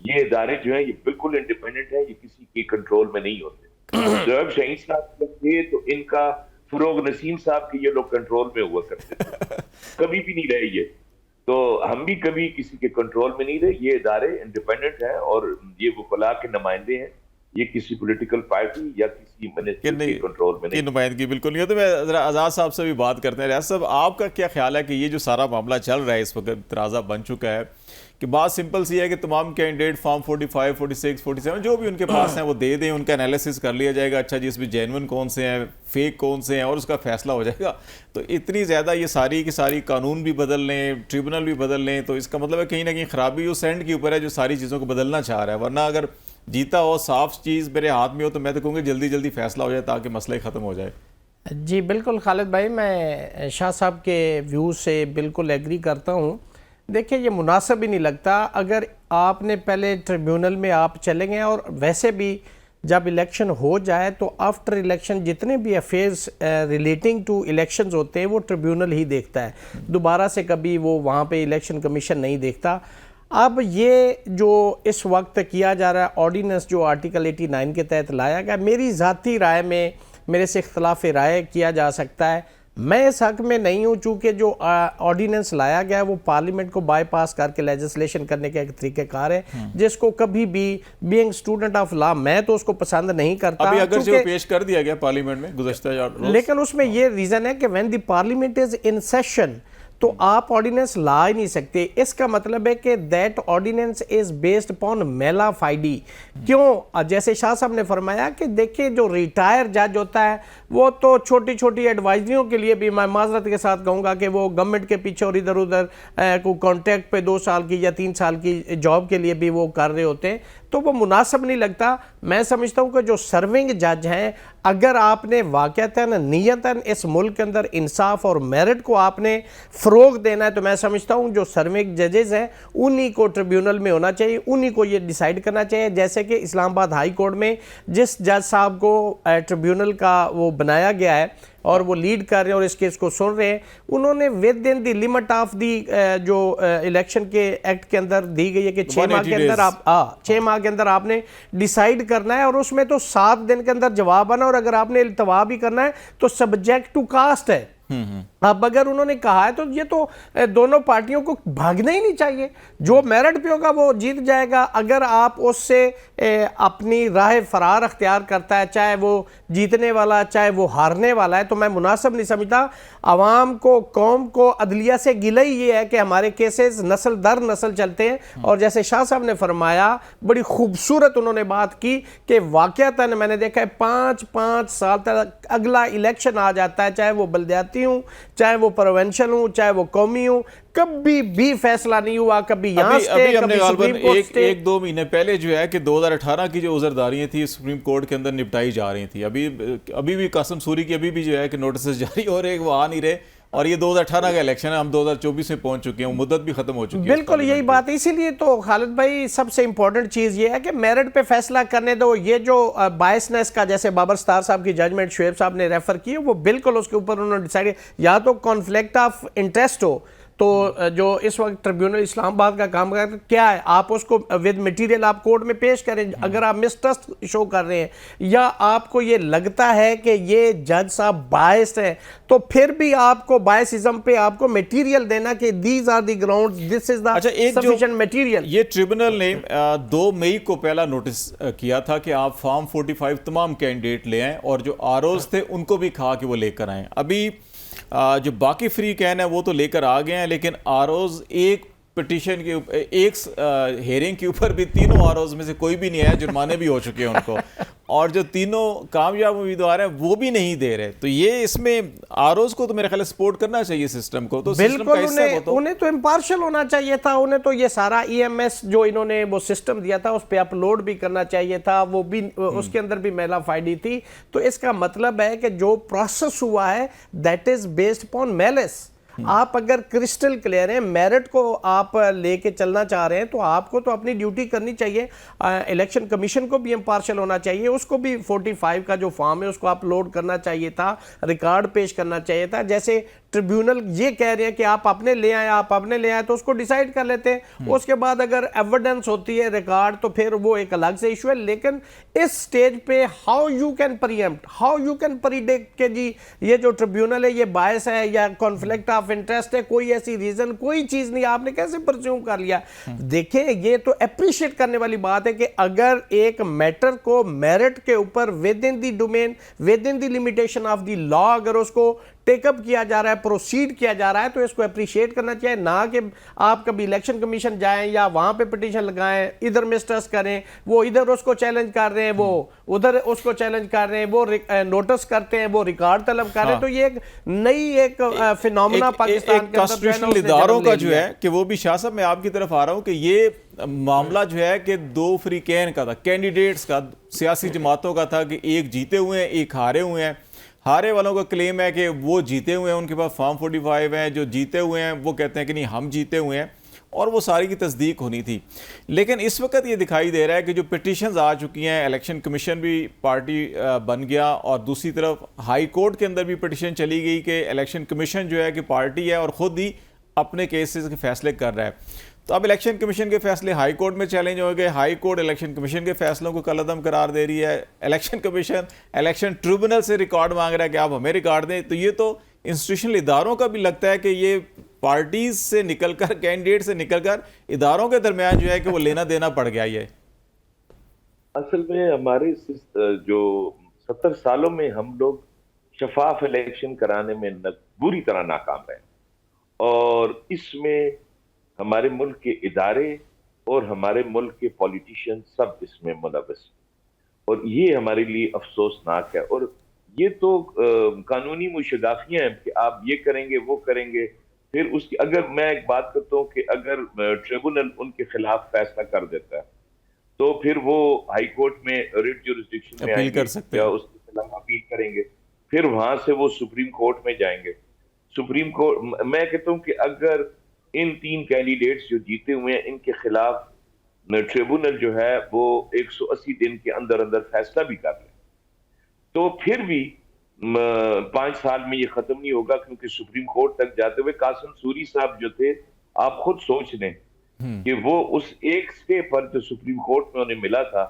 Speaker 3: ये इदारे जो है ये बिल्कुल इंडिपेंडेंट है, ये किसी के कंट्रोल में नहीं होते। जब शहीन साहब थे तो इनका फरोग नसीम साहब के ये लोग कंट्रोल में हुआ करते थे, कभी भी नहीं रहे ये, तो हम भी कभी किसी के कंट्रोल में नहीं रहे। ये इदारे इंडिपेंडेंट हैं और ये वकला के नुमाइंदे हैं, ये किसी पॉलिटिकल पार्टी या किसी मिनिस्टर के कंट्रोल में नहीं,
Speaker 1: नुमाइंदगी बिल्कुल नहीं है। तो मैं जरा आज़ाद साहब से भी बात करते हैं। रियाज साहब, आपका क्या ख्याल है कि ये जो सारा मामला चल रहा है इस वक्त तराजा बन चुका है कि बात सिंपल सी है कि तमाम कैंडिडेट फॉर्म 45, 46, 47 जो भी उनके पास हैं वो दे दें, उनका एनालिसिस कर लिया जाएगा, अच्छा जी इसमें जेन्युइन कौन से हैं, फेक कौन से हैं, और उसका फैसला हो जाएगा। तो इतनी ज़्यादा ये सारी की सारी कानून भी बदल लें, ट्रिब्यूनल भी बदल लें, तो इसका मतलब है कहीं ना कहीं ख़राबी उस एंड के ऊपर है जो सारी चीज़ों को बदलना चाह रहा है। वरना अगर जीता हो, साफ चीज़ मेरे हाथ में हो, तो मैं तो कहूँगी जल्दी जल्दी फैसला हो जाए ताकि मसला ही ख़त्म हो जाए।
Speaker 4: जी बिल्कुल खालिद भाई, मैं शाह साहब के व्यू से बिल्कुल एग्री करता हूँ। देखिए, ये मुनासिब ही नहीं लगता अगर आपने पहले ट्रिब्यूनल में आप चले गए, और वैसे भी जब इलेक्शन हो जाए तो आफ्टर इलेक्शन जितने भी अफेयर्स रिलेटिंग टू इलेक्शंस होते हैं वो ट्रिब्यूनल ही देखता है, दोबारा से कभी वो वहाँ पे इलेक्शन कमीशन नहीं देखता। अब ये जो इस वक्त किया जा रहा है ऑर्डिनेंस जो आर्टिकल 89 के तहत लाया गया, मेरी ज़ाती राय में मेरे से इख्तलाफ राय किया जा सकता है। मैं इस हक में नहीं हूँ, चूँकि जो ऑर्डिनेंस लाया गया है वो पार्लियामेंट को बाईपास करके लेजिस्लेशन करने का एक तरीक़ेकार है, जिसको कभी भी बीइंग स्टूडेंट ऑफ लॉ मैं तो उसको पसंद नहीं करता।
Speaker 1: अभी अगर जो पेश कर दिया गया पार्लियामेंट में गुज़श्ता,
Speaker 4: लेकिन उसमें ये रीज़न है कि when the parliament is in session तो आप ऑर्डिनेंस ला ही नहीं सकते। इसका मतलब है कि that ordinance is based upon mala fide. क्यों? जैसे शाह साहब ने फरमाया कि देखिए जो रिटायर जज होता है वो तो छोटी छोटी एडवाइजरियों के लिए भी, मैं माजरत के साथ कहूँगा कि वो गवर्नमेंट के पीछे और इधर उधर को कॉन्ट्रैक्ट पे 2 साल की या 3 साल की जॉब के लिए भी वो कर रहे होते हैं, तो वो मुनासिब नहीं लगता। मैं समझता हूँ कि जो सर्विंग जज हैं, अगर आपने वाक़तन नियतन इस मुल्क के अंदर इंसाफ और मेरिट को आपने फ़रोग देना है, तो मैं समझता हूँ जो सर्विंग जजेस हैं उन्हीं को ट्रिब्यूनल में होना चाहिए, उन्हीं को ये डिसाइड करना चाहिए। जैसे कि इस्लामाबाद हाई कोर्ट में जिस जज साहब को ट्रिब्यूनल का वो बनाया गया है और वो लीड कर रहे हैं और इस केस को सुन रहे हैं, उन्होंने with in the limit of the जो इलेक्शन के एक्ट के अंदर दी गई है कि 6 माह के अंदर आप 6 माह के अंदर आपने डिसाइड करना है, और उसमें तो 7 दिन के अंदर जवाब आना, और अगर आपने इल्तवा भी करना है तो सब्जेक्ट टू कास्ट है। अब अगर उन्होंने कहा है तो ये तो दोनों पार्टियों को भागना ही नहीं चाहिए, जो मेरिट पे होगा वो जीत जाएगा। अगर आप उससे अपनी राह फरार अख्तियार करता है, चाहे वो जीतने वाला चाहे वो हारने वाला है, तो मैं मुनासिब नहीं समझता। आवाम को, कौम को, अदलिया से गिला ही ये है कि हमारे केसेस नस्ल दर नस्ल चलते हैं। और जैसे शाह साहब ने फरमाया, बड़ी खूबसूरत उन्होंने बात की कि वाक़तन मैंने देखा है 5-5 साल तक अगला इलेक्शन आ जाता है, चाहे वो बल्दियाती हूँ, चाहे वो प्रोविंशियल हूँ, चाहे वो कौमी हूँ, कभी भी फैसला नहीं हुआ। कभी यहाँ
Speaker 1: से एक 2 महीने पहले जो है कि 2018 की जो उज़रदारियाँ थी सुप्रीम कोर्ट के अंदर निपटाई जा रही थी। अभी भी कासिम सूरी की अभी भी जो है कि नोटिस जारी हो रहे, वो आ नहीं रहे, और ये 2018 का इलेक्शन है, हम 2024 में पहुंच चुके हैं, मुद्दत भी खत्म हो चुकी है।
Speaker 4: बिल्कुल यही बात है। इसीलिए तो खालिद भाई सबसे इंपॉर्टेंट चीज़ ये है कि मेरिट पे फैसला करने दो। ये जो बायसनेस का, जैसे बाबर स्टार साहब की जजमेंट शुएब साहब ने रेफर की, वो बिल्कुल उसके ऊपर उन्होंने डिसाइड, या तो कॉन्फ्लिक्ट ऑफ इंटरेस्ट हो, तो जो इस वक्त ट्रिब्यूनल इस्लामाबाद का काम कर क्या है, आप उसको विद मटेरियल आप कोर्ट में पेश करें। अगर आप मिसट्रस्ट शो कर रहे हैं या आपको ये लगता है कि ये जज साहब बायस्ड है, तो फिर भी आपको बायसिज्म पे आपको मटेरियल देना कि these are the grounds, this is the sufficient material.
Speaker 1: ये ट्रिब्यूनल ने 2 मई को पहला नोटिस किया था कि आप फॉर्म 45 तमाम कैंडिडेट ले आएं, और जो आरओज थे उनको भी कहा कि वो लेकर आएं। अभी जो बाकी फ्री कैन है वो तो लेकर आ गए हैं, लेकिन आरओज एक पिटीशन के ऊपर, एक हेयरिंग के ऊपर भी तीनों आरओज में से कोई भी नहीं आया, जुर्माने भी हो चुके हैं उनको, और जो तीनों कामयाब उम्मीदवार हैं वो भी नहीं दे रहे। तो ये इसमें आरओज को तो मेरे ख्याल सपोर्ट करना चाहिए सिस्टम को, तो
Speaker 4: बिल्कुल उन्हें तो इम्पार्शियल होना चाहिए था। उन्हें तो ये सारा EMS जो इन्होंने वो सिस्टम दिया था उस पर अपलोड भी करना चाहिए था, वो भी उसके अंदर भी मेला फाइडी थी। तो इसका मतलब है कि जो प्रोसेस हुआ है that is based upon malice. आप अगर क्रिस्टल क्लियर है, मेरिट को आप लेके चलना चाह रहे हैं, तो आपको तो अपनी ड्यूटी करनी चाहिए। इलेक्शन कमीशन को भी इम्पार्शियल होना चाहिए, उसको भी 45 का जो फॉर्म है उसको अपलोड करना चाहिए था, रिकॉर्ड पेश करना चाहिए था। जैसे ट्रिब्यूनल ये कह रहे हैं कि आप अपने ले आए, आप अपने ले आए, तो उसको डिसाइड कर लेते हैं। उसके बाद अगर एविडेंस होती है रिकॉर्ड, तो फिर वो एक अलग से इशू है। लेकिन इस स्टेज पे how you can pre-empt, how you can predict के जी ये जो ट्रिब्यूनल है ये बायस है या कॉन्फ्लिक्ट ऑफ इंटरेस्ट है, कोई ऐसी रीजन कोई चीज नहीं, आपने कैसे परस्यूम कर लिया। देखिए ये तो अप्रिशिएट करने वाली बात है कि अगर एक मैटर को मेरिट के ऊपर with in the domain, with in the limitation of the law अगर उसको टेकअप किया जा रहा है, प्रोसीड किया जा रहा है, तो इसको अप्रिशिएट करना चाहिए। ना कि आप कभी इलेक्शन कमीशन जाएं या वहां पे पिटीशन लगाएं, इधर मिसट्रस्ट करें, वो इधर उसको चैलेंज कर रहे हैं, वो उधर उसको चैलेंज कर रहे हैं, वो नोटिस करते हैं, वो रिकॉर्ड तलब कर रहे हैं। तो ये एक नई एक फिनोमेना पाकिस्तान के
Speaker 1: कॉन्स्टिट्यूशनल इदारों का जो है कि वो भी शाह साहब मैं आपकी तरफ आ रहा हूं कि ये मामला जो है कि 2 फ्री कैन का था, कैंडिडेट्स का, सियासी जमातों का था कि एक जीते हुए हैं, एक हारे हुए हैं। हारे वालों का क्लेम है कि वो जीते हुए हैं, उनके पास फॉर्म 45 हैं। जो जीते हुए हैं वो कहते हैं कि नहीं हम जीते हुए हैं, और वो सारी की तस्दीक होनी थी। लेकिन इस वक्त ये दिखाई दे रहा है कि जो पिटीशंस आ चुकी हैं, इलेक्शन कमीशन भी पार्टी बन गया, और दूसरी तरफ हाई कोर्ट के अंदर भी पिटीशन चली गई कि इलेक्शन कमीशन जो है कि पार्टी है और ख़ुद ही अपने केसेस के फैसले कर रहा है। तो अब इलेक्शन कमीशन के फैसले हाई कोर्ट में चैलेंज हो गए, हाई कोर्ट इलेक्शन कमीशन के फैसलों को कलअदम करार दे रही है, इलेक्शन कमीशन इलेक्शन ट्रिब्यूनल से रिकॉर्ड मांग रहा है कि आप हमें रिकॉर्ड दें। तो ये तो इंस्टीट्यूशनल इदारों का भी लगता है कि ये पार्टीज से निकलकर, कैंडिडेट से निकलकर इदारों के दरमियान जो है कि वो लेना देना पड़ गया। ये
Speaker 3: असल में हमारे जो 70 सालों में हम लोग शफाफ इलेक्शन कराने में बुरी तरह नाकाम रहे, और इसमें हमारे मुल्क के इदारे और हमारे मुल्क के पॉलिटिशियन सब इसमें मुलव्वस, और ये हमारे लिए अफसोसनाक है। और ये तो कानूनी मुशगाफियां हैं कि आप ये करेंगे वो करेंगे, फिर उसकी अगर मैं एक बात करता हूँ कि अगर ट्रिब्यूनल उनके खिलाफ फैसला कर देता है तो फिर वो हाई कोर्ट में रिट ज्यूरिसडिक्शन में
Speaker 1: अपील कर सकते हैं,
Speaker 3: या उसके खिलाफ अपील करेंगे, फिर वहां से वो सुप्रीम कोर्ट में जाएंगे। सुप्रीम कोर्ट, मैं कहता हूँ कि अगर इन 3 कैंडिडेट्स जो जीते हुए हैं इनके खिलाफ ट्रिब्यूनल जो है वो 180 दिन के अंदर अंदर फैसला भी कर ले, तो फिर भी 5 साल में ये खत्म नहीं होगा, क्योंकि सुप्रीम कोर्ट तक जाते हुए कासिम सूरी साहब जो थे, आप खुद सोच लें कि वो उस एक स्टे पर जो सुप्रीम कोर्ट में उन्हें मिला था,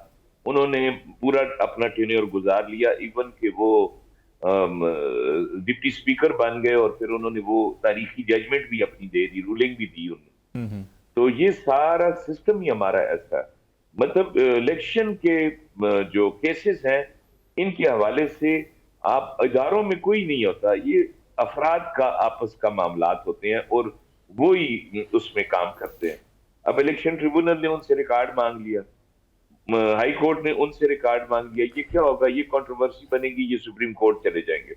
Speaker 3: उन्होंने पूरा अपना टेन्योर गुजार लिया, इवन कि वो डिप्टी स्पीकर बन गए, और फिर उन्होंने वो तारीखी जजमेंट भी अपनी दे दी, रूलिंग भी दी उन्होंने। तो ये सारा सिस्टम ही हमारा ऐसा है, मतलब इलेक्शन के जो केसेस हैं इनके हवाले से आप इदारों में कोई नहीं होता, ये अफराद का आपस का मामलात होते हैं और वो ही उसमें काम करते हैं। अब इलेक्शन ट्रिब्यूनल ने उनसे रिकॉर्ड मांग लिया, हाई कोर्ट ने उनसे रिकॉर्ड मांग लिया, ये क्या होगा, ये कंट्रोवर्सी बनेगी, ये सुप्रीम कोर्ट चले जाएंगे,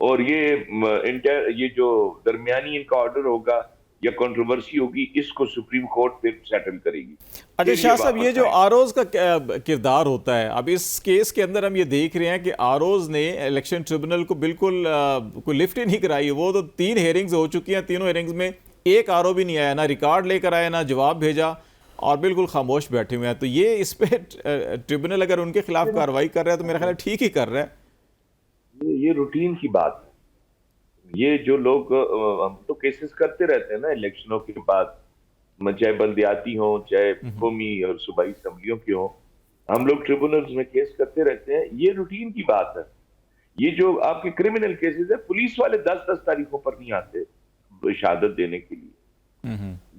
Speaker 3: और ये जो दरमियानी इनका ऑर्डर होगा या कंट्रोवर्सी होगी, इसको सुप्रीम कोर्ट फिर सेटल करेगी।
Speaker 1: अच्छा शाह साहब, ये जो आरओज का किरदार होता है, अब इस केस के अंदर हम ये देख रहे हैं कि आरओज ने इलेक्शन ट्रिब्यूनल को बिल्कुल कोई लिफ्ट ही नहीं कराई। वो तो 3 हेयरिंग्स हो चुकी हैं, तीनों हेयरिंग्स में एक आरओ भी नहीं आया, ना रिकॉर्ड लेकर आया, ना जवाब भेजा, और बिल्कुल खामोश बैठे हुए हैं। तो ये इस पे ट्रिब्यूनल अगर उनके खिलाफ कार्रवाई कर रहा है तो मेरा ख्याल है ठीक ही कर रहा है।
Speaker 3: ये रूटीन की बात है। ये जो लोग, हम तो केसेस करते रहते हैं ना इलेक्शनों के बाद, चाहे बल्दियाती हो, चाहे कौमी और सूबाई असम्बलियों की हो, हम लोग ट्रिब्यूनल्स में केस करते रहते हैं, ये रूटीन की बात है। ये जो आपके क्रिमिनल केसेस है, पुलिस वाले 10-10 तारीखों पर नहीं आते शहादत देने के लिए।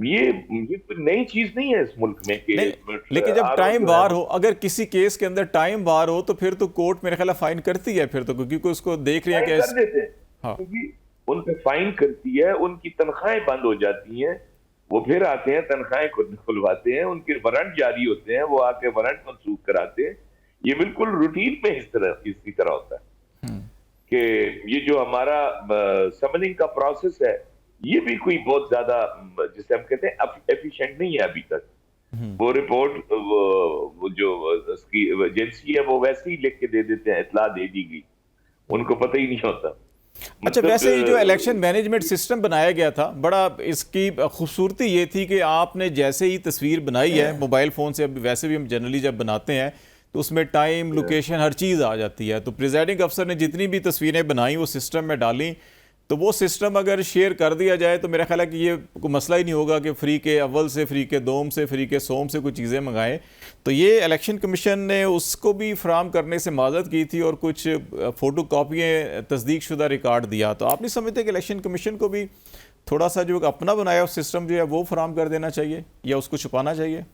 Speaker 3: ये कोई नई चीज नहीं है इस मुल्क में कि
Speaker 1: लेकिन जब टाइम बार हो, अगर किसी केस के अंदर टाइम बार हो तो फिर तो कोर्ट मेरे ख्याल फाइन करती है, फिर तो क्योंकि उसको देख रही है
Speaker 3: कर देते हैं, क्योंकि उन पे फाइन करती है, उनकी तनख्वाहें बंद हो जाती हैं, वो फिर आते हैं तनख्वाहें खुलवाते हैं, उनके वारंट जारी होते हैं, वो आके वारंट मंसूख कराते हैं। ये बिल्कुल रूटीन में इसी तरह होता है कि ये जो हमारा समनिंग का प्रोसेस है, ये भी कोई बहुत ज्यादा, जिसे हम कहते हैं एफिशिएंट नहीं है अभी तक। वो रिपोर्ट वो जो उसकी एजेंसी है वो वैसे ही लिख के दे देते हैं, इतला दे दी गई, उनको पता ही नहीं होता।
Speaker 1: अच्छा, वैसे ये जो इलेक्शन मैनेजमेंट सिस्टम बनाया गया था, बड़ा इसकी खूबसूरती ये थी कि आपने जैसे ही तस्वीर बनाई है मोबाइल फ़ोन से, अब वैसे भी हम जनरली जब बनाते हैं तो उसमें टाइम, लोकेशन, हर चीज़ आ जाती है। तो प्रिजाइडिंग अफसर ने जितनी भी तस्वीरें बनाई वो सिस्टम में डाली, तो वो सिस्टम अगर शेयर कर दिया जाए तो मेरा ख्याल है कि ये कोई मसला ही नहीं होगा कि फ्री के अव्वल से, फ्री के दोम से, फ्री के सोम से कुछ चीज़ें मंगाएं। तो ये इलेक्शन कमीशन ने उसको भी फराम करने से माजरत की थी और कुछ फ़ोटो कॉपियाँ तस्दीक शुदा रिकॉर्ड दिया। तो आप नहीं समझते कि इलेक्शन कमीशन को भी थोड़ा सा जो अपना बनाया हुआ सिस्टम जो है वो फराम कर देना चाहिए या उसको छुपाना चाहिए?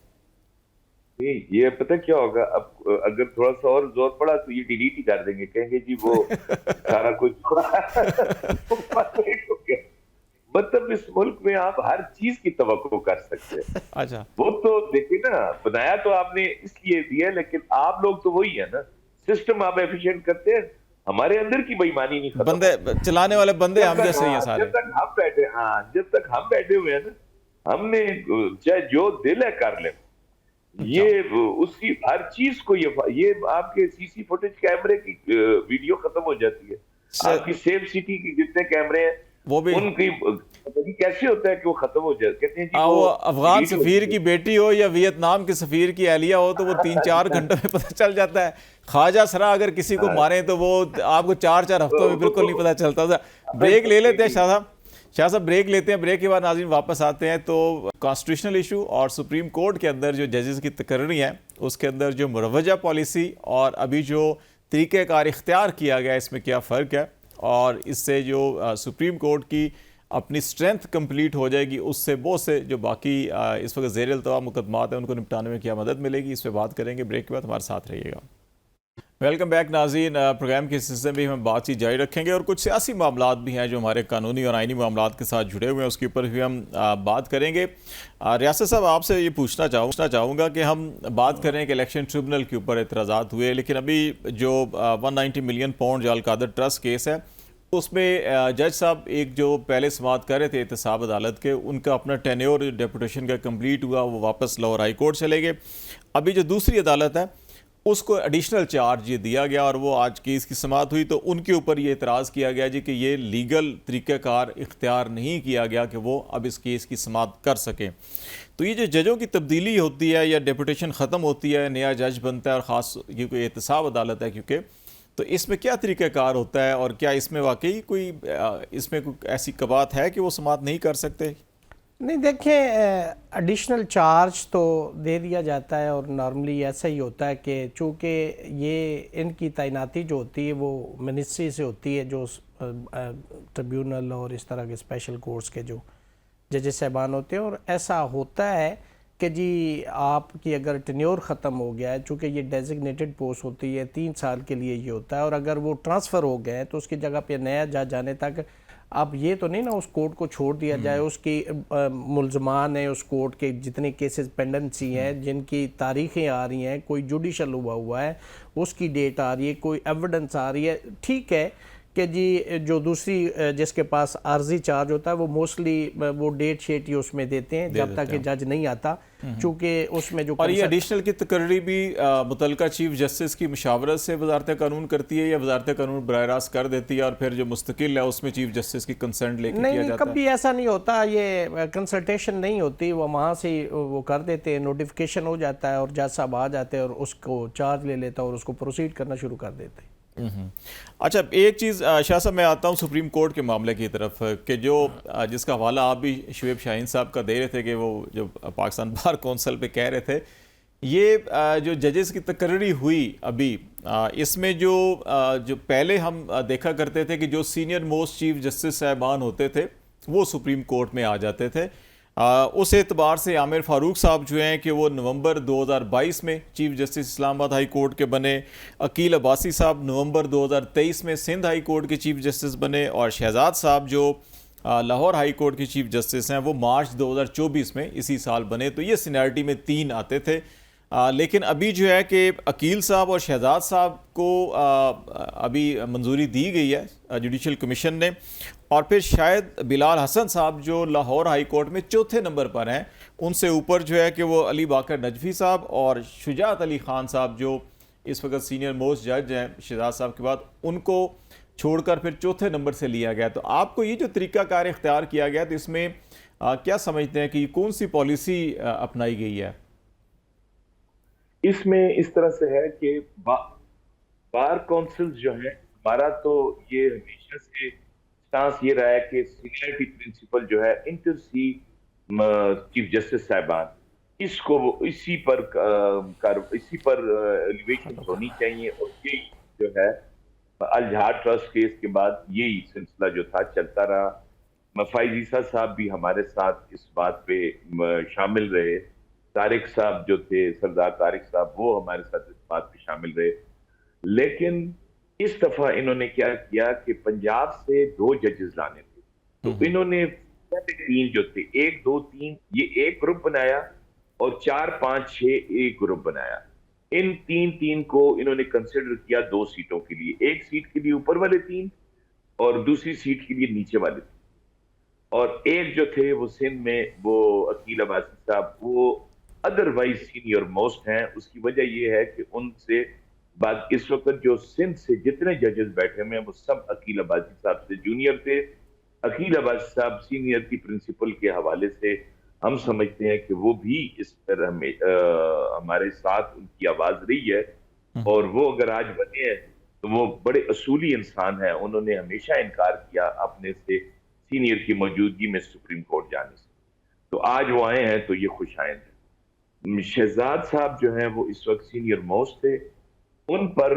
Speaker 3: ये पता क्या होगा, अब अगर थोड़ा सा और जोर पड़ा तो ये डिलीट ही कर देंगे, कहेंगे जी वो सारा कुछ मतलब इस मुल्क में आप हर चीज की तवक्को कर सकते हैं।
Speaker 1: अच्छा,
Speaker 3: वो तो देखिए ना, बनाया तो आपने इसलिए दिया, लेकिन आप लोग तो वही है ना, सिस्टम आप एफिशिएंट करते हैं, हमारे अंदर की बेईमानी नहीं खत्म।
Speaker 1: बंदे चलाने वाले बंदे हम जैसे ही हैं सारे।
Speaker 3: जब तक हम बैठे हुए हैं ना, हमने चाहे जो दिल है कर ले, ये उसकी हर चीज को, ये आपके सीसी फुटेज कैमरे की वीडियो खत्म हो जाती है, आपकी सेफ सिटी की जितने कैमरे हैं वो भी, उनकी कैसे होता है कि वो खत्म हो जाते, कहते हैं जी
Speaker 1: वो अफगान सफीर की बेटी हो या वियतनाम के सफीर की एहलिया हो तो वो 3-4 घंटों में पता चल जाता है। ख्वाजा सरा अगर किसी को मारे तो वो आपको 4-4 हफ्तों में बिल्कुल नहीं पता चलता था। ब्रेक ले लेते हैं शाह साहब। शाह साहब ब्रेक लेते हैं, ब्रेक के बाद नाज़रीन वापस आते हैं। तो कॉन्स्टिट्यूशनल इशू और सुप्रीम कोर्ट के अंदर जो जजेस की तकर्री है उसके अंदर जो मुरवजा पॉलिसी और अभी जो तरीक़ेकार इख्तियार किया गया इसमें क्या फ़र्क है, और इससे जो सुप्रीम कोर्ट की अपनी स्ट्रेंथ कंप्लीट हो जाएगी उससे बहुत से जो बाकी इस वक्त ज़ेर अल्तवा मुकदमात हैं उनको निपटाने में क्या मदद मिलेगी, इस पर बात करेंगे। ब्रेक के बाद हमारे साथ रहिएगा। वेलकम बैक नाज़रीन। प्रोग्राम के सिलसिले में हम बातचीत जारी रखेंगे और कुछ सियासी मामलात भी हैं जो हमारे कानूनी और आइनी मामलात के साथ जुड़े हुए हैं, उसके ऊपर भी हम बात करेंगे। रियासत साहब, आपसे ये पूछना चाहूँगा कि हम बात करें कि इलेक्शन ट्रिब्यूनल के ऊपर एतराज़ात हुए, लेकिन अभी जो 190 मिलियन पाउंड जो अलकादर ट्रस्ट केस है उसमें जज साहब एक जो पहले समाअत कर रहे थे एहतसाब अदालत के, उनका अपना टेन्योर डेपुटेशन का कंप्लीट हुआ, वो वापस लाहौर हाई कोर्ट चले गए। अभी जो दूसरी अदालत है उसको एडिशनल चार्ज ये दिया गया और वो आज केस की समाअत हुई, तो उनके ऊपर ये एतराज़ किया गया जी कि ये लीगल तरीक़ाकार इख्तियार नहीं किया गया कि वो अब इस केस की समाअत कर सकें। तो ये जो जजों की तब्दीली होती है या डेपुटेशन ख़त्म होती है, नया जज बनता है, और ख़ास ये कोई एहतसाब अदालत है क्योंकि, तो इसमें क्या तरीक़ाकार होता है और क्या इसमें वाकई कोई इसमें कोई ऐसी कबात है कि वो समाअत नहीं कर सकते?
Speaker 4: नहीं, देखें, एडिशनल चार्ज तो दे दिया जाता है और नॉर्मली ऐसा ही होता है कि चूँकि ये इनकी तैनाती जो होती है वो मिनिस्ट्री से होती है, जो ट्रिब्यूनल और इस तरह के स्पेशल कोर्ट्स के जो जजेस साहबान होते हैं, और ऐसा होता है कि जी आपकी अगर टेन्योर ख़त्म हो गया है, चूँकि ये डेजिग्नेटेड पोस्ट होती है 3 साल के लिए ये होता है, और अगर वो ट्रांसफ़र हो गए तो उसकी जगह पे नया जज आने तक अब ये तो नहीं ना उस कोर्ट को छोड़ दिया जाए, उसकी मुल्ज़मान है उस कोर्ट के जितने केसेस पेंडेंसी हैं, जिनकी तारीखें आ रही हैं, कोई जुडिशल हुआ है उसकी डेट आ रही है, कोई एविडेंस आ रही है, ठीक है कि जी जो दूसरी जिसके पास आर्जी चार्ज होता है वो मोस्टली वो डेट शेट ही उसमें देते हैं जब तक कि जज नहीं आता, चूँकि उसमें जो
Speaker 1: और ये एडिशनल की तकर्री भी मुतल्लिका चीफ जस्टिस की मशावरत से वजारत कानून करती है या वजारत कानून बराह रास्त कर देती है और फिर जो मुस्तकिल है उसमें चीफ जस्टिस की कंसर्न लेके किया जाता है?
Speaker 4: कभी ऐसा नहीं होता, ये कंसल्टेशन नहीं होती, वो वहाँ से वो कर देते हैं, नोटिफिकेशन हो जाता है और जज साहब आ जाते हैं और उसको चार्ज ले लेता है और उसको प्रोसीड करना शुरू कर देते हैं।
Speaker 1: अच्छा, एक चीज़ शाह साहब, मैं आता हूँ सुप्रीम कोर्ट के मामले की तरफ कि जो जिसका हवाला आप भी शुएब शाहीन साहब का दे रहे थे कि वो जो पाकिस्तान बार कौंसिल पे कह रहे थे, ये जो जजेस की तकर्री हुई अभी, इसमें जो पहले हम देखा करते थे कि जो सीनियर मोस्ट चीफ जस्टिस साहबान होते थे वो सुप्रीम कोर्ट में आ जाते थे, उस एतबार से आमिर फ़ारूक साहब जो हैं कि वो नवंबर 2022 में chief justice Islamabad high court के बने, अकील अब्बासी साहब नवंबर 2023 में सिंध हाई कोर्ट के चीफ जस्टिस बने, और शहजाद साहब जो लाहौर हाई कोर्ट के चीफ जस्टिस हैं वो मार्च 2024 में इसी साल बने। तो ये सीनियरिटी में 3 आते थे, लेकिन अभी जो है कि अकील साहब और शहजाद साहब को अभी मंजूरी दी गई है जुडिशल कमीशन ने, और फिर शायद बिलाल हसन साहब जो लाहौर हाई कोर्ट में 4थे नंबर पर हैं, उनसे ऊपर जो है कि वो अली बाकर नजफी साहब और शुजात अली ख़ान साहब जो इस वक्त सीनियर मोस्ट जज हैं शहजाद साहब के बाद, उनको छोड़कर फिर 4थे नंबर से लिया गया। तो आपको ये जो तरीक़ाकार इख्तियार किया गया, तो इसमें क्या समझते हैं कि कौन सी पॉलिसी अपनाई गई है?
Speaker 3: इसमें इस तरह से है कि बार काउंसिल जो है हमारा, तो ये हमेशा से स्टांस ये रहा है कि सीनियरिटी प्रिंसिपल जो है इंटर सी चीफ जस्टिस साहबान, इसको इसी पर एलिवेशन होनी चाहिए, और ये जो है अल-जहाद ट्रस्ट केस के बाद यही सिलसिला जो था चलता रहा। फैज़ ईसा साहब भी हमारे साथ इस बात पे शामिल रहे, तारिक साहब जो थे, सरदार तारिक साहब, वो हमारे साथ इस बात पे शामिल रहे। लेकिन इस दफा इन्होंने क्या किया कि पंजाब से 2 जजेस लाने थे, तो इन्होंने 3 जो थे, 1 2 3 ये एक ग्रुप बनाया और 4 5 6 एक ग्रुप बनाया। इन 3 को इन्होंने कंसिडर किया 2 सीटों के लिए, एक सीट के लिए ऊपर वाले 3 और दूसरी सीट के लिए नीचे वाले 3, और एक जो थे वो सिंध में वो अकील अब्बासी साहब, वो अदरवाइज सीनियर मोस्ट हैं। उसकी वजह यह है कि उनसे बाद इस वक्त जो सिंध से जितने जजेस बैठे हुए हैं वो सब अकील अब्बासी साहब से जूनियर थे। अकील अब्बासी साहब सीनियर की प्रिंसिपल के हवाले से हम समझते हैं कि वो भी इस पर हमारे साथ उनकी आवाज रही है, और वो अगर आज बने हैं तो वो बड़े असूली इंसान हैं। उन्होंने हमेशा इनकार किया अपने से सीनियर की मौजूदगी में सुप्रीम कोर्ट जाने से। तो आज वो आए हैं तो ये खुशाइंद है। शहजाद साहब जो हैं वो इस वक्त सीनियर मोस्ट थे, उन पर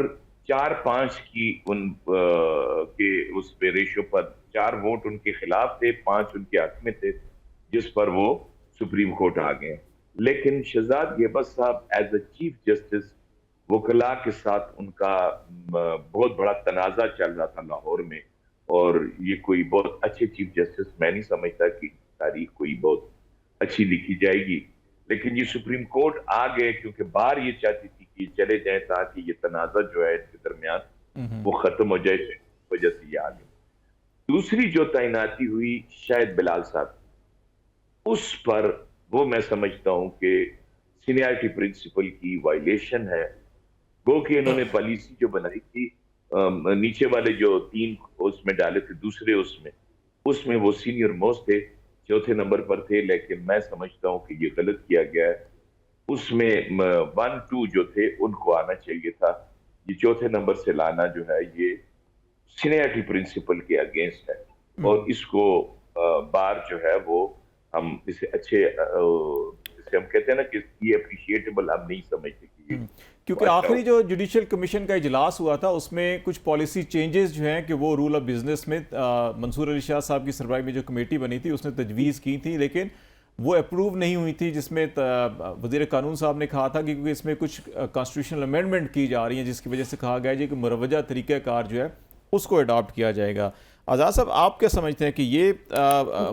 Speaker 3: 4-5 की के उस पे रेशो पर 4 वोट उनके खिलाफ थे, 5 उनके हक में थे, जिस पर वो सुप्रीम कोर्ट आ गए। लेकिन शहजाद गेबस साहब एज अ चीफ जस्टिस वकला के साथ उनका बहुत बड़ा तनाजा चल रहा था लाहौर में, और ये कोई बहुत अच्छे चीफ जस्टिस मैं नहीं समझता कि तारीख कोई बहुत अच्छी लिखी जाएगी। लेकिन ये सुप्रीम कोर्ट आ गए क्योंकि बार ये चाहती थी कि चले जाएं ताकि ये तनाजा जो है इनके दरमियान वो खत्म हो जाए, इस वजह से ये आ गए। दूसरी जो तैनाती हुई शायद बिलाल साहब, उस पर वो मैं समझता हूं कि सीनियरिटी प्रिंसिपल की वायलेशन है। वो कि इन्होंने पॉलिसी जो बनाई थी, नीचे वाले जो 3 उसमें डाले थे, दूसरे उसमें वो सीनियर मोस्ट थे, चौथे नंबर पर थे, लेकिन मैं समझता हूं कि ये गलत किया गया है। उसमें 1-2 जो थे उनको आना चाहिए था, ये चौथे नंबर से लाना जो है ये सीनियरिटी प्रिंसिपल के अगेंस्ट है, और इसको बार जो है वो हम इसे अच्छे जिसे हम कहते हैं ना कि ये अप्रिशिएटेबल हम नहीं समझते कि
Speaker 1: क्योंकि आखिरी जो जुडिशियल कमीशन का इजलास हुआ था उसमें कुछ पॉलिसी चेंजेस जो हैं कि वो रूल ऑफ बिजनेस में मंसूर अली शाह साहब की सरबराही में जो कमेटी बनी थी उसने तजवीज़ की थी, लेकिन वो अप्रूव नहीं हुई थी, जिसमें वज़ीर कानून साहब ने कहा था कि क्योंकि इसमें कुछ कॉन्स्टिट्यूशनल अमेंडमेंट की जा रही हैं, जिसकी वजह से कहा गया है कि मुरवजा तरीक़ाकार जो है उसको अडॉप्ट किया जाएगा। आज़ाद साहब, आप क्या समझते हैं कि ये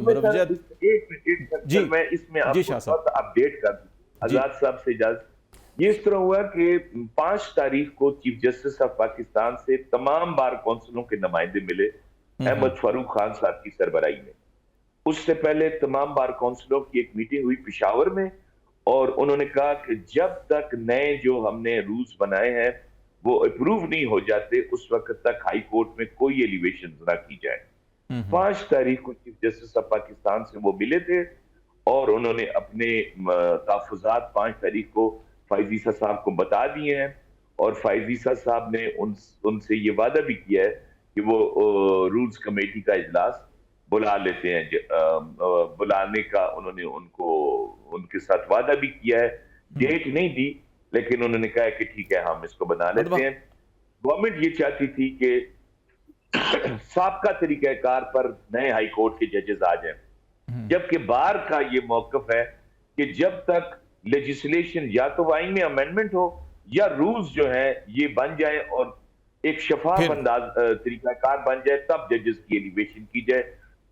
Speaker 1: मुरवजा
Speaker 3: जी मैं इसमें अपडेट कर दूं आज़ाद साहब से इजाजत। ये इस तरह हुआ कि 5 तारीख को चीफ जस्टिस ऑफ पाकिस्तान से तमाम बार कौंसिलों के नुमाइंदे मिले अहमद फारूक खान साहब की सरबराही में। उससे पहले तमाम बार कौंसिलों की एक मीटिंग हुई पेशावर में, और उन्होंने कहा कि जब तक नए जो हमने रूल्स बनाए हैं वो अप्रूव नहीं हो जाते उस वक्त तक हाई कोर्ट में कोई एलिवेशन ना की जाए। 5 तारीख को चीफ जस्टिस ऑफ पाकिस्तान से वो मिले थे, और उन्होंने अपने तहफ़्फ़ुज़ात 5 तारीख को फायजीसा साहब को बता दिए हैं, और फायजीसा साहब ने उनसे ये वादा भी किया है कि वो रूल्स कमेटी का इजलास बुला लेते हैं। बुलाने का उन्होंने उनके साथ वादा भी किया है, डेट नहीं दी, लेकिन उन्होंने कहा है कि ठीक है हम इसको बना लेते हैं। गवर्नमेंट ये चाहती थी कि साबका तरीक़ाकार पर नए हाई कोर्ट के जजेस आ जाएं, जबकि बार का ये मौक़िफ़ है कि जब तक लेजिस्लेशन या तो आइन में अमेंडमेंट हो या रूल्स जो है ये बन जाए और एक शफाफ अंदाज तरीकाकार बन जाए, तब जजेस की एलिवेशन की जाए।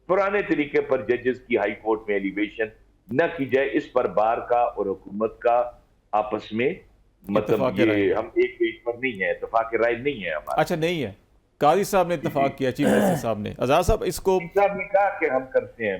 Speaker 3: पुराने तरीके पर जजेस की हाई कोर्ट में एलिवेशन न की जाए। इस पर बार का और हुकूमत का आपस में मतलब ये हम एक पेज पर नहीं है, इत्तेफाक राय नहीं है हमारा।
Speaker 1: अच्छा, नहीं है, काजी साहब ने इत्तेफाक किया, चीफ जस्टिस साहब ने। आज़ाद साहब, इसको
Speaker 3: साहब ने कहा कि हम करते हैं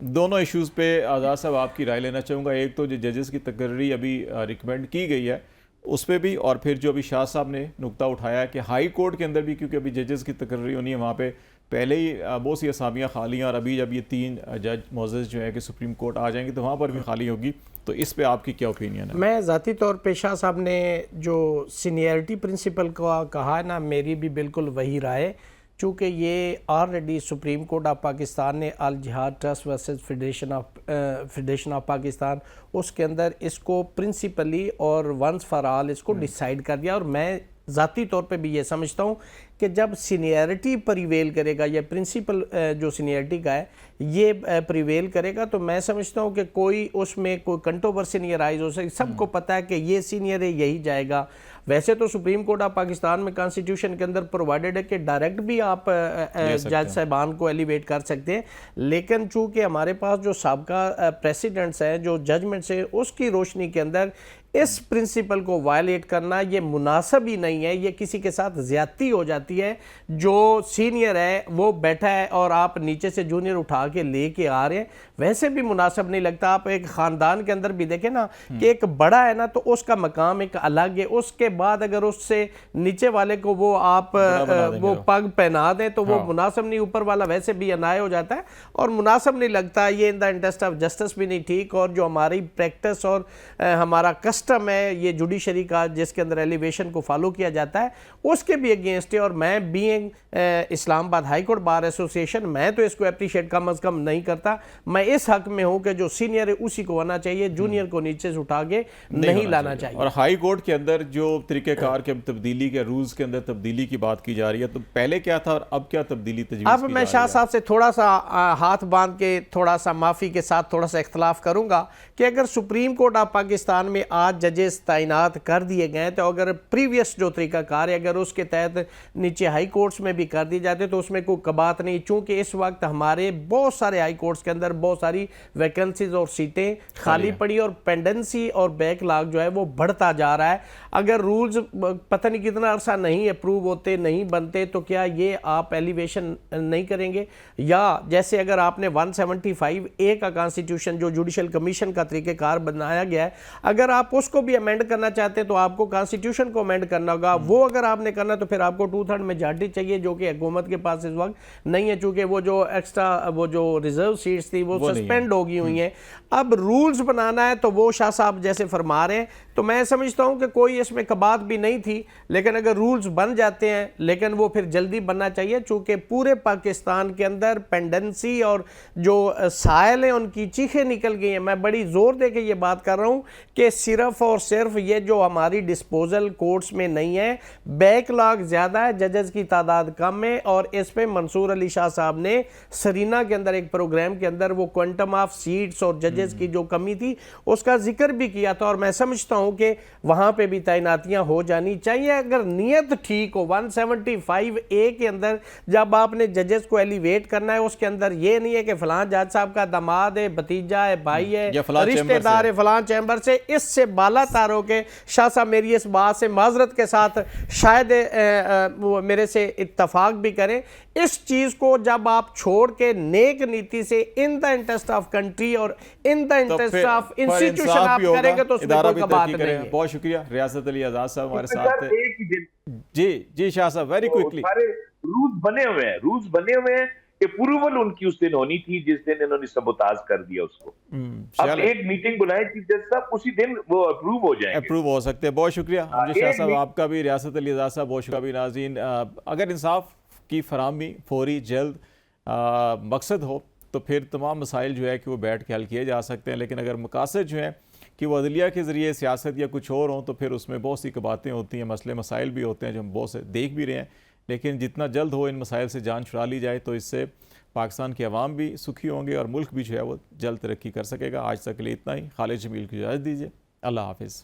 Speaker 1: दोनों इश्यूज़ पे आज़ाद साहब आपकी राय लेना चाहूँगा। एक तो जो जजेस की तकर्री अभी रिकमेंड की गई है उस पर भी, और फिर जो अभी शाह साहब ने नुक्ता उठाया है कि हाई कोर्ट के अंदर भी, क्योंकि अभी जजेस की तकर्री होनी है, वहाँ पे पहले ही बहुत सी असामियाँ खाली हैं, और अभी जब ये 3 जज मोअज़्ज़ज़ जो है कि सुप्रीम कोर्ट आ जाएंगे तो वहाँ पर भी खाली होगी। तो इस पे आपकी क्या ओपिनियन है?
Speaker 4: मैं ज़ाती तौर पे शाह साहब ने जो सीनियरिटी प्रिंसिपल का कहा है ना, मेरी भी बिल्कुल वही राय है, चूँकि ये already supreme court of Pakistan ने अल जिहाद trust versus federation of Pakistan उसके अंदर इसको प्रिंसिपली और वंस फॉर ऑल इसको डिसाइड कर दिया। और मैं ज़ाती तौर पे भी ये समझता हूँ कि जब सीनियरिटी प्रिवेल करेगा या प्रिंसिपल जो सीनियरिटी का है ये प्रिवेल करेगा, तो मैं समझता हूँ कि कोई उसमें कोई कंट्रोवर्सी नहीं राइज हो सकती। सबको पता है कि ये सीनियर है, यही जाएगा। वैसे तो सुप्रीम कोर्ट ऑफ पाकिस्तान में कॉन्स्टिट्यूशन के अंदर प्रोवाइडेड है कि डायरेक्ट भी आप जज साहबान को एलिवेट कर सकते हैं, लेकिन चूँकि हमारे पास जो साबका प्रेसिडेंट्स हैं, जो जजमेंट्स हैं, उसकी रोशनी के अंदर इस प्रिंसिपल को वायलेट करना ये मुनासिब ही नहीं है। ये किसी के साथ ज़्यादती हो जाती है। जो सीनियर है वो बैठा है और आप नीचे से जूनियर उठा के लेके आ रहे हैं, वैसे भी मुनासिब नहीं लगता। आप एक ख़ानदान के अंदर भी देखें ना कि एक बड़ा है ना तो उसका मकाम एक अलग है, उसके बाद अगर उससे नीचे वाले को वो आप वो पग पहना दें तो वो मुनासिब नहीं। ऊपर वाला वैसे भी अनाय हो जाता है और मुनासिब नहीं लगता। ये इन द इंटरेस्ट ऑफ जस्टिस भी नहीं ठीक, और जो हमारी प्रैक्टिस और हमारा कस्टम है ये जुडिशरी का, जिसके अंदर एलिवेशन को फॉलो किया जाता है, उसके भी अगेंस्ट है। और मैं being Islamabad high court bar association, मैं तो इसको अप्रिशिएट कम अज़ कम नहीं करता। मैं इस हक में हूँ कि जो सीनियर है उसी को आना चाहिए, जूनियर को नीचे से उठा के नहीं लाना चाहिए।
Speaker 1: और हाई कोर्ट के अंदर जो तरीक़ेकार के तब्दीली के रूल्स के अंदर तब्दीली की बात की जा रही है, तो पहले क्या था और अब क्या तब्दीली तजवीज़
Speaker 4: अब मैं शाह साहब से थोड़ा सा हाथ बांध के थोड़ा सा माफ़ी के साथ थोड़ा सा इख्तलाफ करूंगा कि अगर सुप्रीम कोर्ट ऑफ पाकिस्तान में आज जजेस तैनात कर दिए गए, तो अगर प्रीवियस जो तरीक़ाकार है अगर उसके तहत नीचे हाई कोर्ट्स में भी कर दिए जाते तो उसमें कोई कबात नहीं। चूँकि इस वक्त हमारे बहुत सारे हाई कोर्ट्स के अंदर बहुत सारी वैकेंसीज और सीटें खाली पड़ी और पेंडेंसी और बैकलॉग जो है वो बढ़ता जा रहा है। अगर रूल्स पता नहीं कितना अरसा नहीं अप्रूव होते, नहीं बनते, तो क्या ये आप एलिवेशन नहीं करेंगे? या जैसे अगर आपने 175A का कॉन्स्टिट्यूशन जो जुडिशल कमीशन का तरीक़ेकार बनाया गया है, अगर आप उसको भी अमेंड करना चाहते हैं तो आपको कॉन्स्टिट्यूशन को अमेंड करना होगा। वो अगर आपने करना तो फिर आपको 2/3 मेजॉरिटी चाहिए, जो कि हुकूमत के पास इस वक्त नहीं है, चूंकि वो जो एक्स्ट्रा वो जो रिजर्व सीट्स थी वो सस्पेंड हो गई हुई हैं। अब रूल्स बनाना है तो वो शाह साहब जैसे फरमा रहे हैं, तो मैं समझता हूं कि कोई इसमें कबात भी नहीं थी। लेकिन अगर रूल्स बन जाते हैं, लेकिन वो फिर जल्दी बनना चाहिए, चूंकि पूरे पाकिस्तान के अंदर पेंडेंसी और जो साइल हैं उनकी चीखें निकल गई हैं। मैं बड़ी जोर दे के ये बात कर रहा हूं कि सिर्फ और सिर्फ ये जो हमारी डिस्पोजल कोर्ट्स में नहीं है, बैकलॉग ज़्यादा है, जजेस की तादाद कम है। और इस पर मंसूर अली शाह साहब ने सरीना के अंदर एक प्रोग्राम के अंदर वो क्वांटम ऑफ सीट्स और जजेस की जो कमी थी उसका जिक्र भी किया था। और मैं समझता हूं कि वहां पे भी तैनातियां हो जानी चाहिए अगर नीयत ठीक हो। 175A के अंदर जब आपने जजेस को एलिवेट करना है, उसके अंदर ये नहीं है कि फलां जज साहब का दामाद है, भतीजा है, भाई है, रिश्तेदार है फलां चैम्बर से। इससे बाला तारों के शाह साहब मेरी इस बात से माजरत के साथ शायद वो मेरे से इत्तफाक भी करें। इस चीज को जब आप छोड़ के नेक नीति से in the interest of country और in the interest of institution आप करेंगे तो उसमें कोई बात नहीं है।
Speaker 1: बहुत शुक्रिया रियासत अली आजाद साहब हमारे साथ हैं। जी शाह साहब वेरी क्विकली।
Speaker 3: सारे रूल्स बने हुए हैं कि अप्रूवल उनकी उस दिन होनी थी जिस दिन इन्होंने सबोताज कर दिया उसको। अब एक मीटिंग बुलाए चीफ जज साहब, उसी दिन वो अप्रूव हो जाएंगे,
Speaker 1: अप्रूव हो सकते हैं। बहुत शुक्रिया शाह साहब आपका भी, रियासत अली आजाद साहब बहुत शुक्रिया भी। नाज़रीन, अगर इंसाफ की फराहमी फौरी जल्द मकसद हो तो फिर तमाम मसाइल जो है कि वो बैठ के हल किए जा सकते हैं। लेकिन अगर मकासद जो है कि वो अदलिया के ज़रिए सियासत या कुछ और हों तो फिर उसमें बहुत सी बातें होती हैं, मसले मसाइल भी होते हैं जो हम बहुत से देख भी रहे हैं। लेकिन जितना जल्द हो इन मसाइल से जान छुड़ा ली जाए तो इससे पाकिस्तान के अवाम भी सुखी होंगे और मुल्क भी जो है वो जल्द तरक्की कर सकेगा। आज तक के लिए इतना ही। खालिद जमील की इजाज़त दीजिए। अल्लाह हाफिज़।